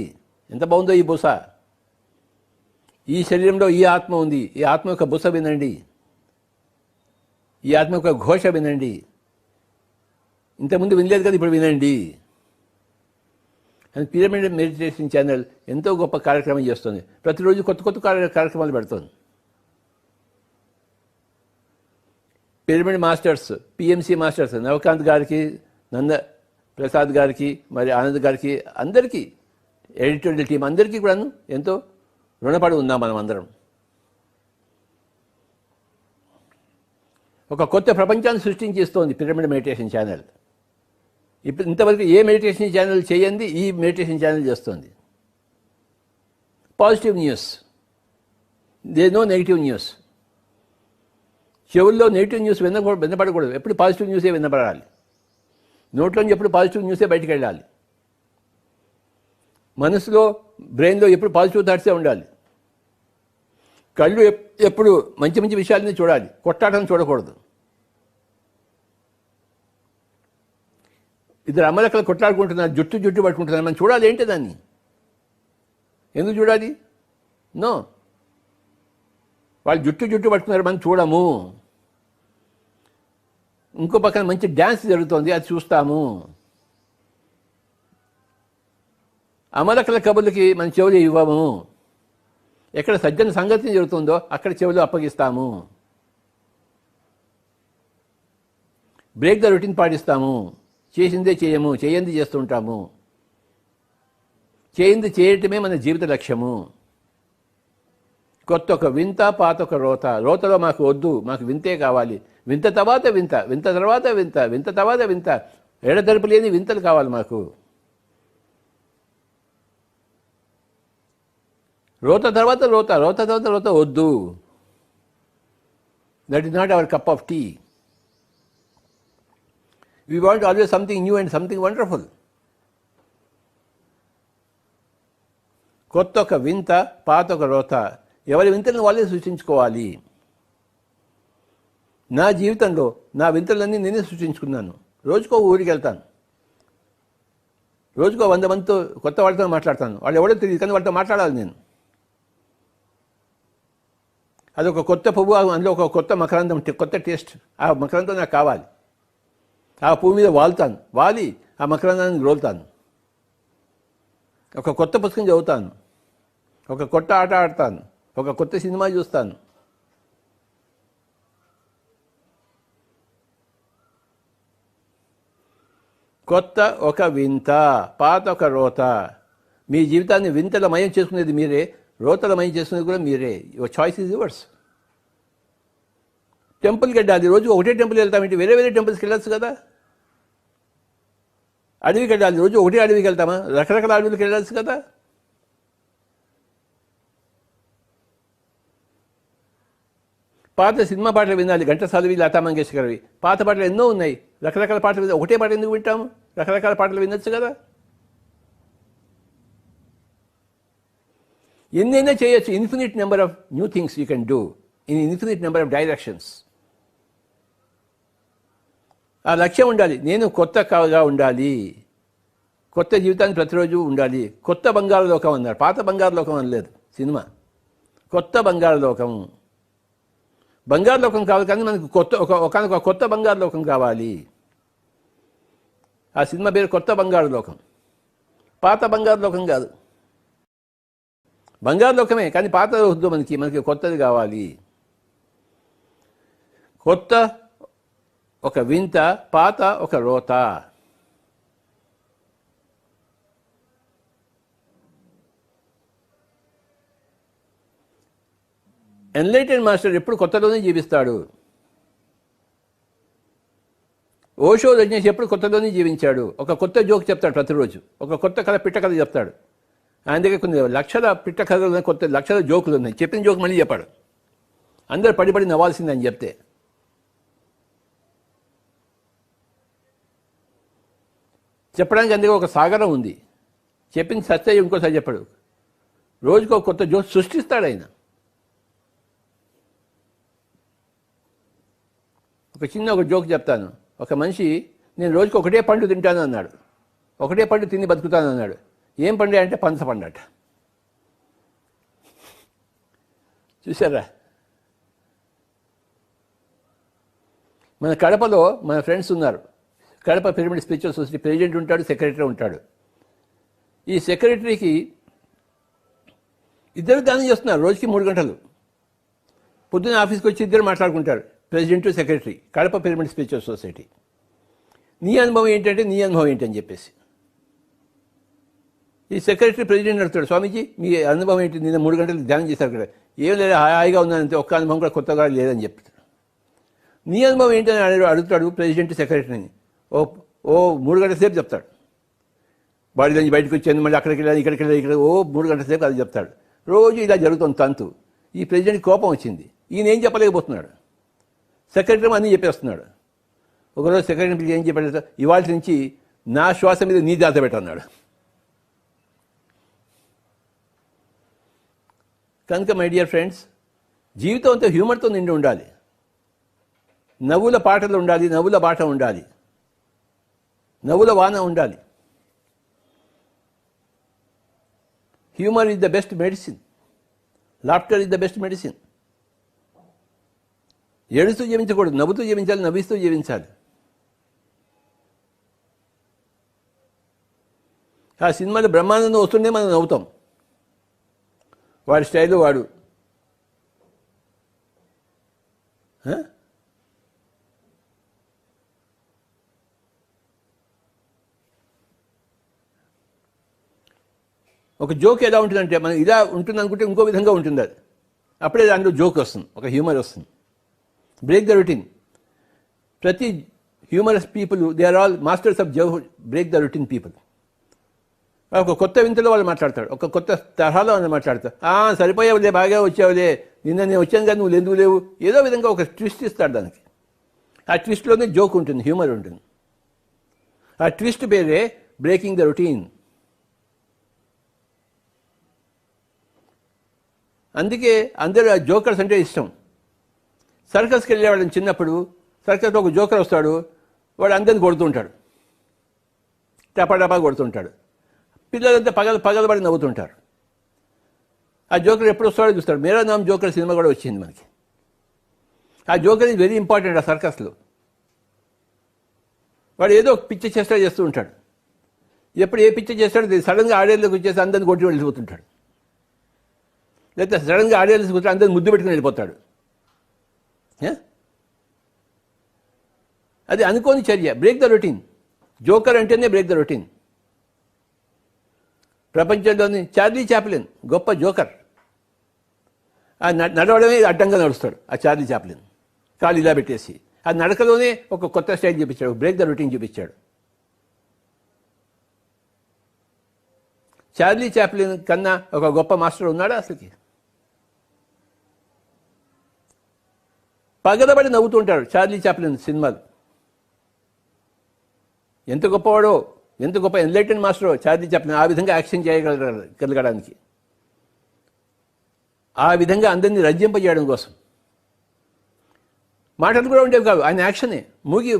ఎంత బాగుందో ఈ బుస. ఈ శరీరంలో ఈ ఆత్మ ఉంది, ఈ ఆత్మ యొక్క బుస వినండి, ఈ ఆత్మ యొక్క ఘోష వినండి. ఇంతకుముందు వినలేదు కదా, ఇప్పుడు వినండి అని పిరమిడ్ మెడిటేషన్ ఛానల్ ఎంతో గొప్ప కార్యక్రమం చేస్తుంది. ప్రతిరోజు కొత్త కొత్త కార్యక్రమాలు పెడుతుంది. Pyramid masters, PMC masters, Navakanth గారికి, నంద ప్రసాద్ గారికి, మరి ఆనంద్ గారికి, అందరికీ, ఎడిటోరియల్ టీం అందరికీ కూడాను ఎంతో రుణపడి ఉన్నాం మనం అందరం. ఒక కొత్త ప్రపంచాన్ని సృష్టించేస్తోంది పిరమిడ్ మెడిటేషన్ ఛానల్. ఇప్పుడు ఇంతవరకు ఏ మెడిటేషన్ ఛానల్ చేయండి ఈ మెడిటేషన్ ఛానల్ చేస్తోంది. Positive news, they know negative news. చెవుల్లో నెగిటివ్ న్యూస్ వినపడకూడదు, ఎప్పుడు పాజిటివ్ న్యూసే వినపడాలి. నోట్లోంచి ఎప్పుడు పాజిటివ్ న్యూసే బయటికి వెళ్ళాలి. మనసులో, బ్రెయిన్లో ఎప్పుడు పాజిటివ్ థాట్సే ఉండాలి. కళ్ళు ఎప్పుడు మంచి మంచి విషయాలని చూడాలి, కొట్టాటం చూడకూడదు. ఇద్దరు అమ్మలక్కలు కొట్లాడుకుంటున్నారు, జుట్టు పట్టుకుంటున్నారు, మనం చూడాలి. ఏంటి దాన్ని ఎందుకు చూడాలి? నో, వాళ్ళు జుట్టు పట్టుకున్నారు, మనం చూడము. ఇంకో పక్కన మంచి డ్యాన్స్ జరుగుతోంది, అది చూస్తాము. అమలకల కబుర్లకి మన చెవులు ఇవ్వము. ఎక్కడ సజ్జన సంగతి జరుగుతుందో అక్కడ చెవులు అప్పగిస్తాము. బ్రేక్ ద రొటీన్ పాటిస్తాము. చేసిందే చేయము, చేయంది చేస్తుంటాము. చేయింది చేయటమే మన జీవిత లక్ష్యము. కొత్త ఒక వింత, పాత ఒక రోత. రోతలో మాకు వద్దు, మాకు వింతే కావాలి. వింత తర్వాత వింత, వింత తర్వాత వింత, వింత తర్వాత వింత, ఎడతెరపు లేని వింతలు కావాలి మాకు. రోత తర్వాత రోత, రోత తర్వాత రోత వద్దు. That is not our cup of tea. We want always something new and something wonderful. కొత్త ఒక వింత, పాత ఒక రోత. ఎవరి వింతలను వాళ్ళే సృష్టించుకోవాలి. నా జీవితంలో నా వింతలన్నీ నేనే సృష్టించుకున్నాను. రోజుకో ఊరికి వెళ్తాను, రోజుకో 100 మందితో కొత్త వాళ్ళతో మాట్లాడతాను. వాళ్ళు ఎవడో తెలియదు, కానీ వాళ్ళతో మాట్లాడాలి నేను. అదొక కొత్త పువ్వు, అందులో ఒక కొత్త మకరందం, కొత్త టేస్ట్. ఆ మకరందం నాకు కావాలి. ఆ పువ్వు మీద వాలుతాను, వాలి ఆ మకరందాన్ని రోలుతాను. ఒక కొత్త పుస్తకం చదువుతాను, ఒక కొత్త ఆట ఆడతాను, ఒక కొత్త సినిమా చూస్తాను. కొత్త ఒక వింత, పాత ఒక రోత. మీ జీవితాన్ని వింతలమయం చేసుకునేది మీరే, రోతలమయం చేసుకునేది కూడా మీరే. Your choice is yours. టెంపుల్కి వెళ్ళాలి, రోజు ఒకటే టెంపుల్ వెళ్తామేంటి? వేరే వేరే టెంపుల్స్కి వెళ్ళచ్చు కదా. అడవికి వెళ్ళాలి, రోజు ఒకటే అడవికి వెళ్తామా? రకరకాల అడవులకి వెళ్ళచ్చు కదా. పాత సినిమా పాటలు వినాలి, ఘంటసాలవి, లతా మంగేష్కర్వి. పాత పాటలు ఎన్నో ఉన్నాయి, రకరకాల పాటలు వినాలి. ఒకటే పాట ఎందుకు వింటాము? రకరకాల పాటలు వినొచ్చు కదా. ఎన్నైనా చేయొచ్చు. Infinite number of new things you can do in infinite number of directions. ఆ లక్ష్యం ఉండాలి. నేను కొత్తగా ఉండాలి, కొత్త జీవితాన్ని ప్రతిరోజు ఉండాలి. కొత్త బంగారు లోకం అన్నారు, పాత బంగారు లోకం అనలేదు సినిమా. కొత్త బంగారు లోకం. బంగారు లోకం కావాలి, కానీ మనకు ఒక కొత్త బంగారు లోకం కావాలి. ఆ సినిమా పేరు కొత్త బంగారు లోకం. పాత బంగారు లోకం కాదు. బంగారు లోకమే, కానీ పాత వద్దు మనకి కొత్తది కావాలి. కొత్త ఒక వింత, పాత ఒక రోత. ఎన్లైటెడ్ మాస్టర్ ఎప్పుడు కొత్తలోనే జీవిస్తాడు. ఓషో రజనీష్ ఎప్పుడు కొత్తలోనే జీవించాడు. ఒక కొత్త జోక్ చెప్తాడు ప్రతిరోజు, ఒక కొత్త కథ, పిట్ట కథ చెప్తాడు. ఆయన దగ్గర కొన్ని లక్షల పిట్ట కథలు ఉన్నాయి, కొత్త లక్షల జోకులు ఉన్నాయి. చెప్పిన జోక్ మళ్ళీ చెప్పాడు. అందరు పడి నవ్వాల్సిందని చెప్తే. చెప్పడానికి అందుకే ఒక సాగరం ఉంది. చెప్పింది సత్య ఇంకోసారి చెప్పాడు. రోజుకో కొత్త జోక్ సృష్టిస్తాడు ఆయన. ఒక జోక్ చెప్తాను. ఒక మనిషి, నేను రోజుకి ఒకటే పండు తింటాను అన్నాడు. ఒకటే పండు తిని బతుకుతాను అన్నాడు. ఏం పండు అంటే పనస పండట. చూసారా? మన కడపలో మన ఫ్రెండ్స్ ఉన్నారు. Kadapa pyramid spiritual society president ఉంటాడు, సెక్రటరీ ఉంటాడు. ఈ సెక్రటరీకి ఇద్దరు దానం చేస్తున్నారు రోజుకి 3 గంటలు. పొద్దున్న ఆఫీస్కి వచ్చి ఇద్దరు మాట్లాడుకుంటారు. President secretary Kadapa pyramid spiritual society. నీ అనుభవం ఏంటంటే నీ అనుభవం ఏంటని చెప్పేసి ఈ సెక్రటరీ ప్రెసిడెంట్ అడుగుతాడు, స్వామీజీ మీ అనుభవం ఏంటి, నిన్న 3 గంటలు ధ్యానం చేశారు కదా, ఏం లేదు హాయిగా ఉందంటే ఒక్క అనుభవం కూడా కొత్తగా లేదని చెప్తాడు. నీ అనుభవం ఏంటని అడుగుతాడు ప్రెసిడెంట్ సెక్రటరీని. ఓ 3 గంటల సేపు చెప్తాడు. బాడీ నుంచి బయటకు వచ్చాను, మళ్ళీ అక్కడికి వెళ్ళాను, ఇక్కడికి వెళ్ళాను, ఇక్కడ 3 గంటల సేపు అది చెప్తాడు. రోజు ఇలా జరుగుతుంది తంతు. ఈ ప్రెసిడెంట్కి కోపం వచ్చింది. ఈయన ఏం చెప్పలేకపోతున్నాడు. సెక్రటరీ అన్నీ చెప్పేస్తున్నాడు. ఒకరోజు సెక్రటరీ ఏం చెప్పాడు, ఇవాళ నుంచి నా శ్వాస మీద నీ జాత పెట్టన్నాడు. కనుక మై డియర్ ఫ్రెండ్స్, జీవితం అంతా హ్యూమర్తో నిండి ఉండాలి. నవ్వుల పాటలు ఉండాలి, నవ్వుల బాట ఉండాలి, నవ్వుల వాన ఉండాలి. Humour is the best medicine, laughter is the best medicine. ఏడుస్తూ జీవించకూడదు, నవ్వుతూ జీవించాలి, నవ్విస్తూ జీవించాలి. ఆ సినిమాలో బ్రహ్మానందం వస్తుండే మనం నవ్వుతాం. వాడి స్టైలు వాడు. ఒక జోక్ ఎలా ఉంటుందంటే, మనం ఇలా ఉంటుంది అనుకుంటే ఇంకో విధంగా ఉంటుంది అది. అప్పుడే దాంట్లో జోక్ వస్తుంది, ఒక హ్యూమర్ వస్తుంది. Break the routine. ప్రతి humorous people they are all masters of break the routine people. ఒక కొత్త వింతలో వాళ్ళు మాట్లాడతాడు, ఒక కొత్త తరహాలో వాళ్ళు మాట్లాడతారు. సరిపోయావులే, బాగా వచ్చావులే, నిన్న నేను వచ్చాను కానీ నువ్వు ఎందుకు లేవు, ఏదో విధంగా ఒక ట్విస్ట్ ఇస్తాడు దానికి. ఆ ట్విస్ట్లోనే జోక్ ఉంటుంది, హ్యూమర్ ఉంటుంది. ఆ ట్విస్ట్ పేరే బ్రేకింగ్ ద రొటీన్. అందుకే అందరూ ఆ జోకర్స్ అంటే ఇష్టం. సర్కస్కి వెళ్ళేవాళ్ళని చిన్నప్పుడు సర్కస్లో ఒక జోకర్ వస్తాడు, వాడు అందరిని కొడుతుంటాడు, టపా కొడుతుంటాడు. పిల్లలంతా పగలబడి నవ్వుతుంటారు. ఆ జోకర్ ఎప్పుడు వస్తాడో చూస్తాడు. మేరా నామ్ జోకర్ సినిమా కూడా వచ్చింది మనకి. ఆ జోకర్ ఈజ్ వెరీ ఇంపార్టెంట్ ఆ సర్కస్లో. వాడు ఏదో పిచ్చి చేష్టలు చేస్తూ ఉంటాడు. ఎప్పుడు ఏ పిచ్చి చేస్తాడో సడన్గా ఆడియన్లోకి వచ్చేసి అందరిని కొట్టి వెళ్ళిపోతుంటాడు. లేకపోతే సడన్గా ఆడియన్స్ కూర్చొని అందరిని ముద్దు పెట్టుకుని వెళ్ళిపోతాడు. అది అనుకోని చర్య. Break the routine. జోకర్ అంటేనే బ్రేక్ ద రొటీన్. ప్రపంచంలోని చార్లీ చాప్లిన్ గొప్ప జోకర్. ఆ నడవడమే అడ్డంగా నడుస్తాడు ఆ చార్లీ చాప్లిన్, కాలు ఇలా పెట్టేసి. ఆ నడకలోనే ఒక కొత్త స్టైల్ చూపించాడు, బ్రేక్ ద రొటీన్ చూపించాడు. చార్లీ చాప్లిన్ కన్నా ఒక గొప్ప మాస్టర్ ఉన్నాడా అసలుకి? పగలబడి నవ్వుతుంటాడు చార్లీ చాప్లిన్ సినిమాలు. ఎంత గొప్పవాడో, ఎంత గొప్ప ఎన్లైటెన్ మాస్టరో చార్లీ చాప్లిన్. ఆ విధంగా యాక్షన్ చేయగలగడానికి, ఆ విధంగా అందరినీ రంజింపజేయడం కోసం. మాటలు కూడా ఉండేవి కాదు, ఆయన యాక్షనే.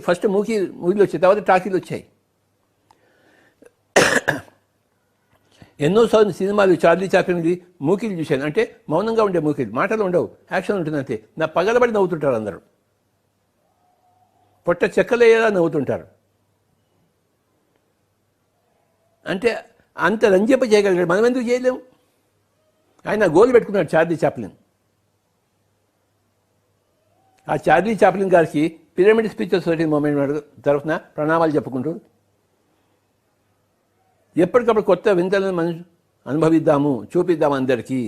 ఫస్ట్ మూవీలు వచ్చాయి, తర్వాత టాకీలు వచ్చాయి. ఎన్నోసార్లు సినిమాలు చార్లీ చాప్లిన్ది మూకీలు చూశాను. అంటే మౌనంగా ఉండే మూకీలు, మాటలు ఉండవు, యాక్షన్ ఉంటుంది అంతే. నా పగలబడి నవ్వుతుంటారు అందరూ, పొట్ట చెక్కలేలా నవ్వుతుంటారు. అంటే అంత రంజింప చేయగలిగాడు. మనం ఎందుకు చేయలేము? ఆయన గోల్ పెట్టుకున్నాడు చార్లీ చాప్లిన్. ఆ చార్లీ చాప్లిన్ గారికి పిరమిడ్ స్పిరిచువల్ సొసైటీ మూవ్మెంట్ తరఫున ప్రణామాలు చెప్పుకుంటూ, ఎప్పటికప్పుడు కొత్త వింతలను మనం అనుభవిద్దాము, చూపిద్దాము అందరికీ.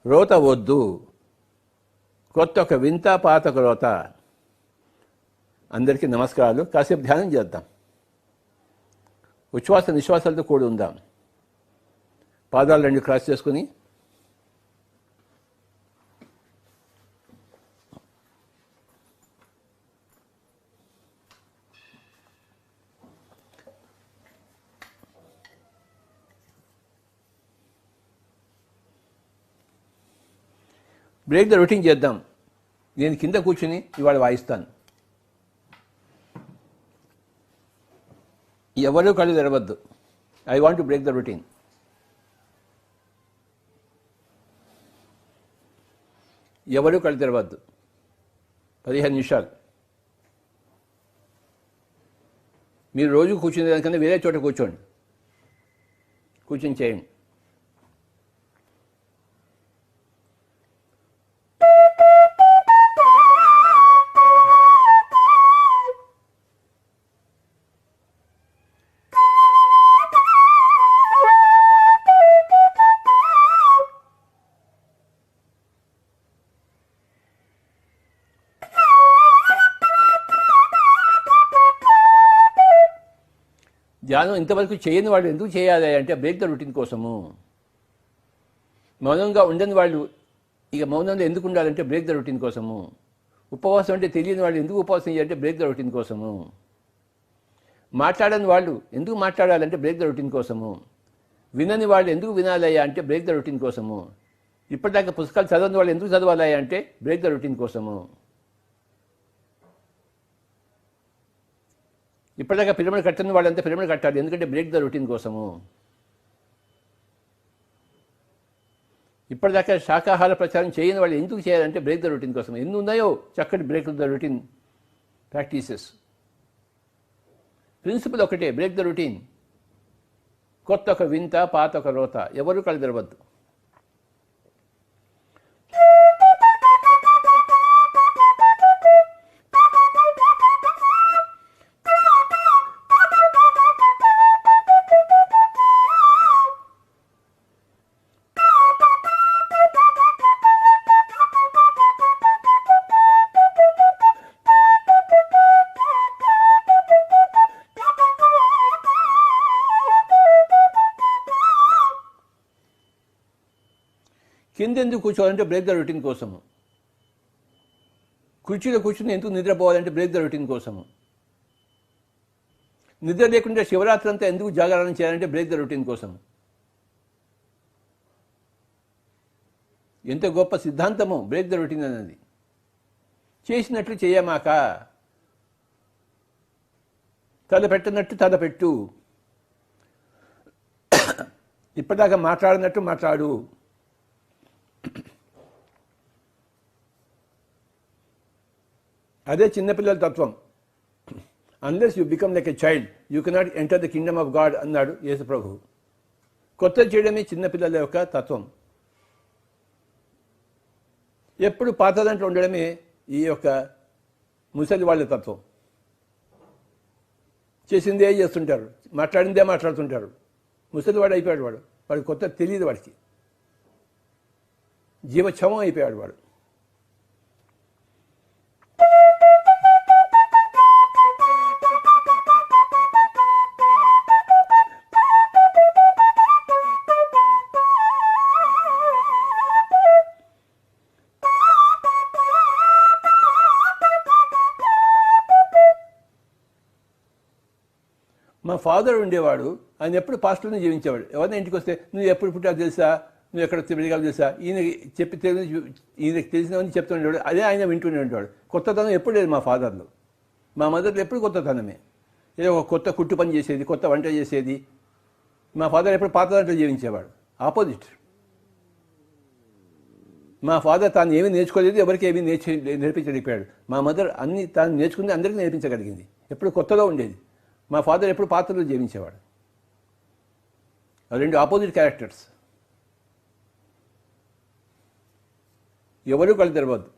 రోత వద్దు, కొత్త ఒక వింత, పాత ఒక రోత. అందరికీ నమస్కారాలు. కాసేపు ధ్యానం చేద్దాం. ఉచ్ఛ్వాస నిశ్వాసాలతో కూడి ఉందాం. పాదాలు 2 క్రాస్ చేసుకుని బ్రేక్ ద రొటీన్ చేద్దాం. నేను కింద కూర్చుని ఇవాళ వాయిస్తాను. ఎవరూ కళ్ళు తెరవద్దు. I want to break the routine. ఎవరూ కళ్ళు తెరవద్దు. 15 నిమిషాలు. మీరు రోజు కూర్చునే దానికన్నా వేరే చోట కూర్చోండి, కూర్చొని చేయండి. ధ్యానం ఇంతవరకు చేయని వాళ్ళు ఎందుకు చేయాలి అంటే బ్రేక్ ద రొటీన్ కోసము. మౌనంగా ఉండని వాళ్ళు ఇక మౌనంలో ఎందుకు ఉండాలంటే బ్రేక్ ద రొటీన్ కోసము. ఉపవాసం అంటే తెలియని వాళ్ళు ఎందుకు ఉపవాసం చేయాలంటే బ్రేక్ ద రొటీన్ కోసము. మాట్లాడని వాళ్ళు ఎందుకు మాట్లాడాలంటే బ్రేక్ ద రొటీన్ కోసము. వినని వాళ్ళు ఎందుకు వినాలయ్యా అంటే బ్రేక్ ద రొటీన్ కోసము. ఇప్పటిదాకా పుస్తకాలు చదవని వాళ్ళు ఎందుకు చదవాలయ్యా అంటే బ్రేక్ ద రొటీన్ కోసము. ఇప్పటిదాకా పిరమిడ్ కట్టని వాళ్ళంతా పిరమిడ్ కట్టాలి ఎందుకంటే బ్రేక్ ద రొటీన్ కోసము. ఇప్పటిదాకా శాకాహార ప్రచారం చేయని వాళ్ళు ఎందుకు చేయాలంటే బ్రేక్ ద రొటీన్ కోసం. ఎన్ని ఉన్నాయో చక్కటి break the routine practices. Principle ఒకటే, బ్రేక్ ద రొటీన్. కొత్త ఒక వింత, పాత ఒక రోత, ఎవరు కళ్ళు తెరవద్దు. కింద ఎందుకు కూర్చోవాలంటే బ్రేక్ ద రొటీన్ కోసము. కుర్చీలో కూర్చుని ఎందుకు నిద్రపోవాలంటే బ్రేక్ ద రొటీన్ కోసము. నిద్ర లేకుండా శివరాత్రి అంతా ఎందుకు జాగరణ చేయాలంటే బ్రేక్ ద రొటీన్ కోసము. ఎంత గొప్ప సిద్ధాంతమో బ్రేక్ ద రొటీన్ అనేది. చేసినట్లు చేయమాక, తల పెట్టినట్టు తల పెట్టు, ఇప్పటిదాకా మాట్లాడినట్టు మాట్లాడు. అదే చిన్నపిల్లల తత్వం. Unless you become like a child you cannot enter the Kingdom of God అన్నాడు యేసు ప్రభు. కొత్త చేయడమే చిన్నపిల్లల యొక్క తత్వం. ఎప్పుడు పాత దాంట్లో ఉండడమే ఈ యొక్క ముసలి వాళ్ళ తత్వం. చేసిందే చేస్తుంటారు, మాట్లాడిందే మాట్లాడుతుంటారు. ముసలివాడు అయిపోయాడు వాడు. వాడికి కొత్త తెలియదు, వాడికి జీవచ్ఛవం అయిపోయాడు వాడు. మా ఫాదర్ ఉండేవాడు, ఆయన ఎప్పుడు పాస్టర్ని జీవించేవాడు. ఎవరైనా ఇంటికి వస్తే నువ్వు ఎప్పుడు పుట్టావు తెలుసా, నువ్వు ఎక్కడ తిరిగావు తెలుసా, ఈయనకి తెలిసినవన్నీ చెప్తూ ఉండేవాడు. అదే ఆయన వింటూనే ఉండేవాడు. కొత్తతనం ఎప్పుడు లేదు మా ఫాదర్లో. మా మదర్లో ఎప్పుడు కొత్తతనమే. ఏదో ఒక కొత్త కుట్టు పని చేసేది, కొత్త వంట చేసేది. మా ఫాదర్ ఎప్పుడు పాత దాంట్లో జీవించేవాడు. ఆపోజిట్. మా ఫాదర్ తాను ఏమీ నేర్చుకోలేదు, ఎవరికి ఏమీ నేర్పించలేకపోయాడు. మా మదర్ అన్ని తాను నేర్చుకుంది అందరికీ నేర్పించగలిగింది. ఎప్పుడు కొత్తలో ఉండేది. మా ఫాదర్ ఎప్పుడు పాత్రలో జీవించేవాడు. రెండు ఆపోజిట్ క్యారెక్టర్స్. ఎవరూ కళ్ళు తెరవద్దు,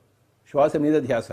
శ్వాస మీద ధ్యాస.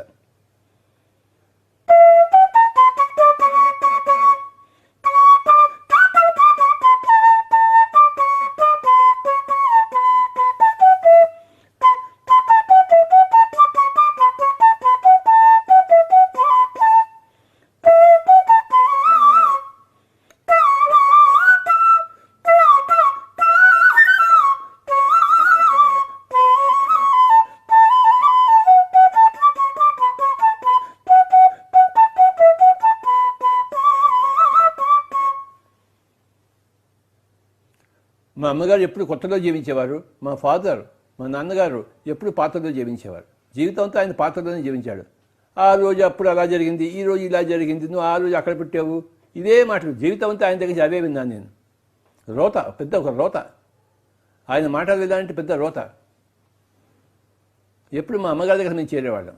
మా అమ్మగారు ఎప్పుడు కొత్తలో జీవించేవారు. మా ఫాదర్, మా నాన్నగారు ఎప్పుడు పాత్రలో జీవించేవారు. జీవితం అంతా ఆయన పాత్రలోనే జీవించాడు. ఆ రోజు అప్పుడు అలా జరిగింది, ఈ రోజు ఇలా జరిగింది, నువ్వు ఆ రోజు అక్కడ పెట్టావు, ఇదే మాటలు. జీవితం అంతా ఆయన దగ్గర అవే విన్నాను నేను. రోత, పెద్ద ఒక రోత. ఆయన మాటలు వినాలంటే పెద్ద రోత. ఎప్పుడు మా అమ్మగారి దగ్గర మేము చేరేవాళ్ళం.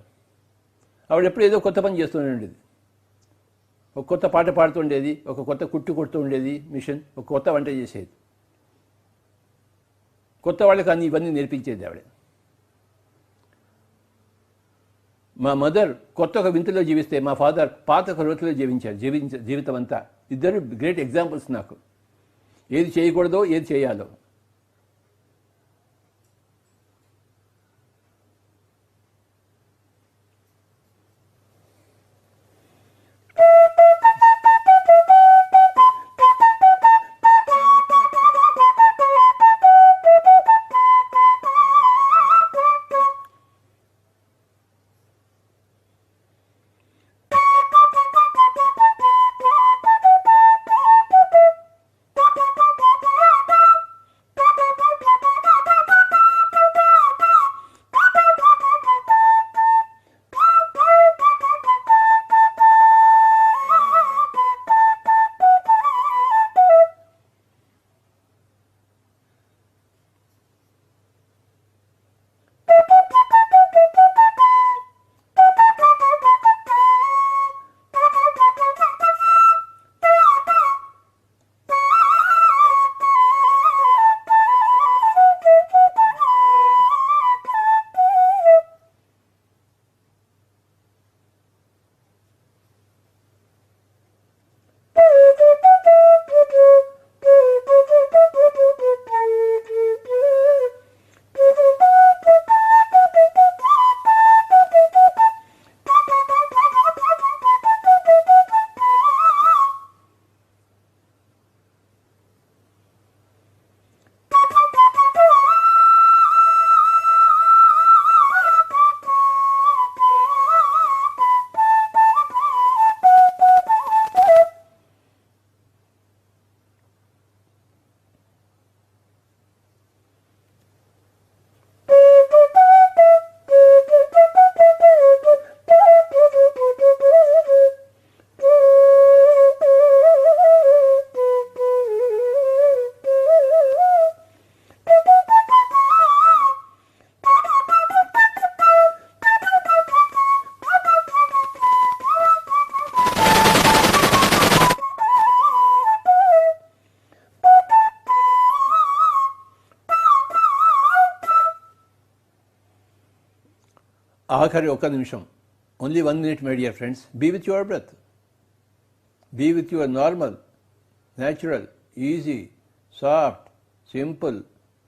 ఆవిడ ఎప్పుడు ఏదో కొత్త పని చేస్తూనే ఉండేది. ఒక కొత్త పాట పాడుతుండేది, ఒక కొత్త కుట్టు కొడుతూ ఉండేది మిషన్, ఒక కొత్త వంట చేసేది. కొత్త వాళ్ళకి అన్ని ఇవన్నీ నేర్పించేది ఆవిడ. మా మదర్ కొత్త ఒక వింతలో జీవిస్తే మా ఫాదర్ పాత ఒక రోతిలో జీవించారు. జీవితం అంతా. ఇద్దరు గ్రేట్ ఎగ్జాంపుల్స్ నాకు. ఏది చేయకూడదో ఏది చేయాలో. ఆఖరి ఒక నిమిషం, only 1 minute, my dear friends. Be with your breath. Be with your normal, natural, easy, soft, simple,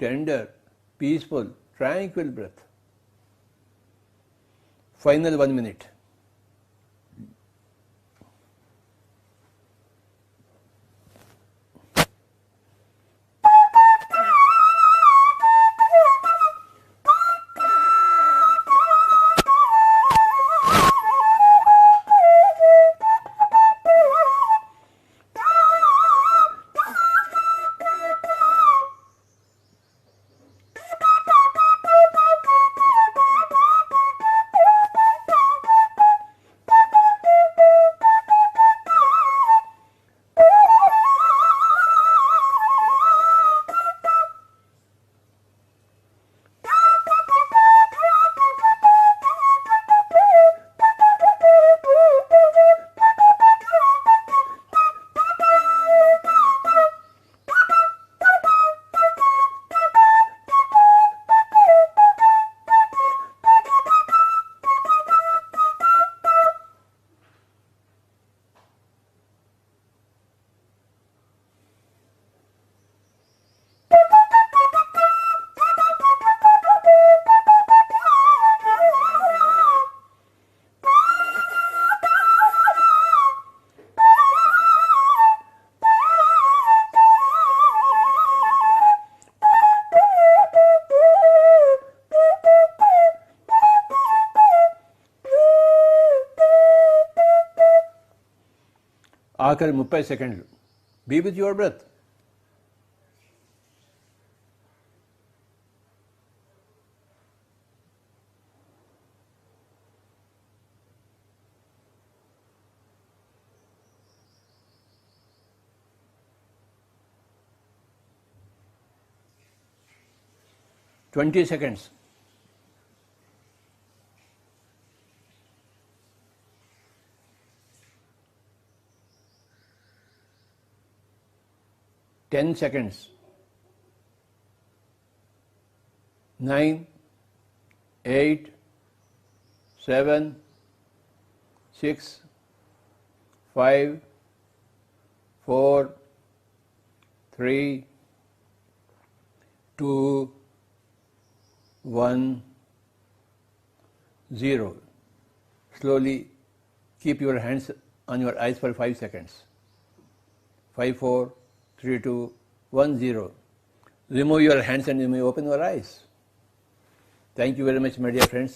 tender, peaceful, tranquil breath. Final 1 minute. ఆఖరి 30 సెకండ్లు. Be with your breath. Twenty seconds. Ten seconds. 9, 8, 7, 6, 5, 4, 3, 2, 1, 0. Slowly keep your hands on your eyes for 5 seconds. 5, 4, 3, 2, 1, 0. Remove your hands and you may open your eyes. Thank you very much, my dear friends.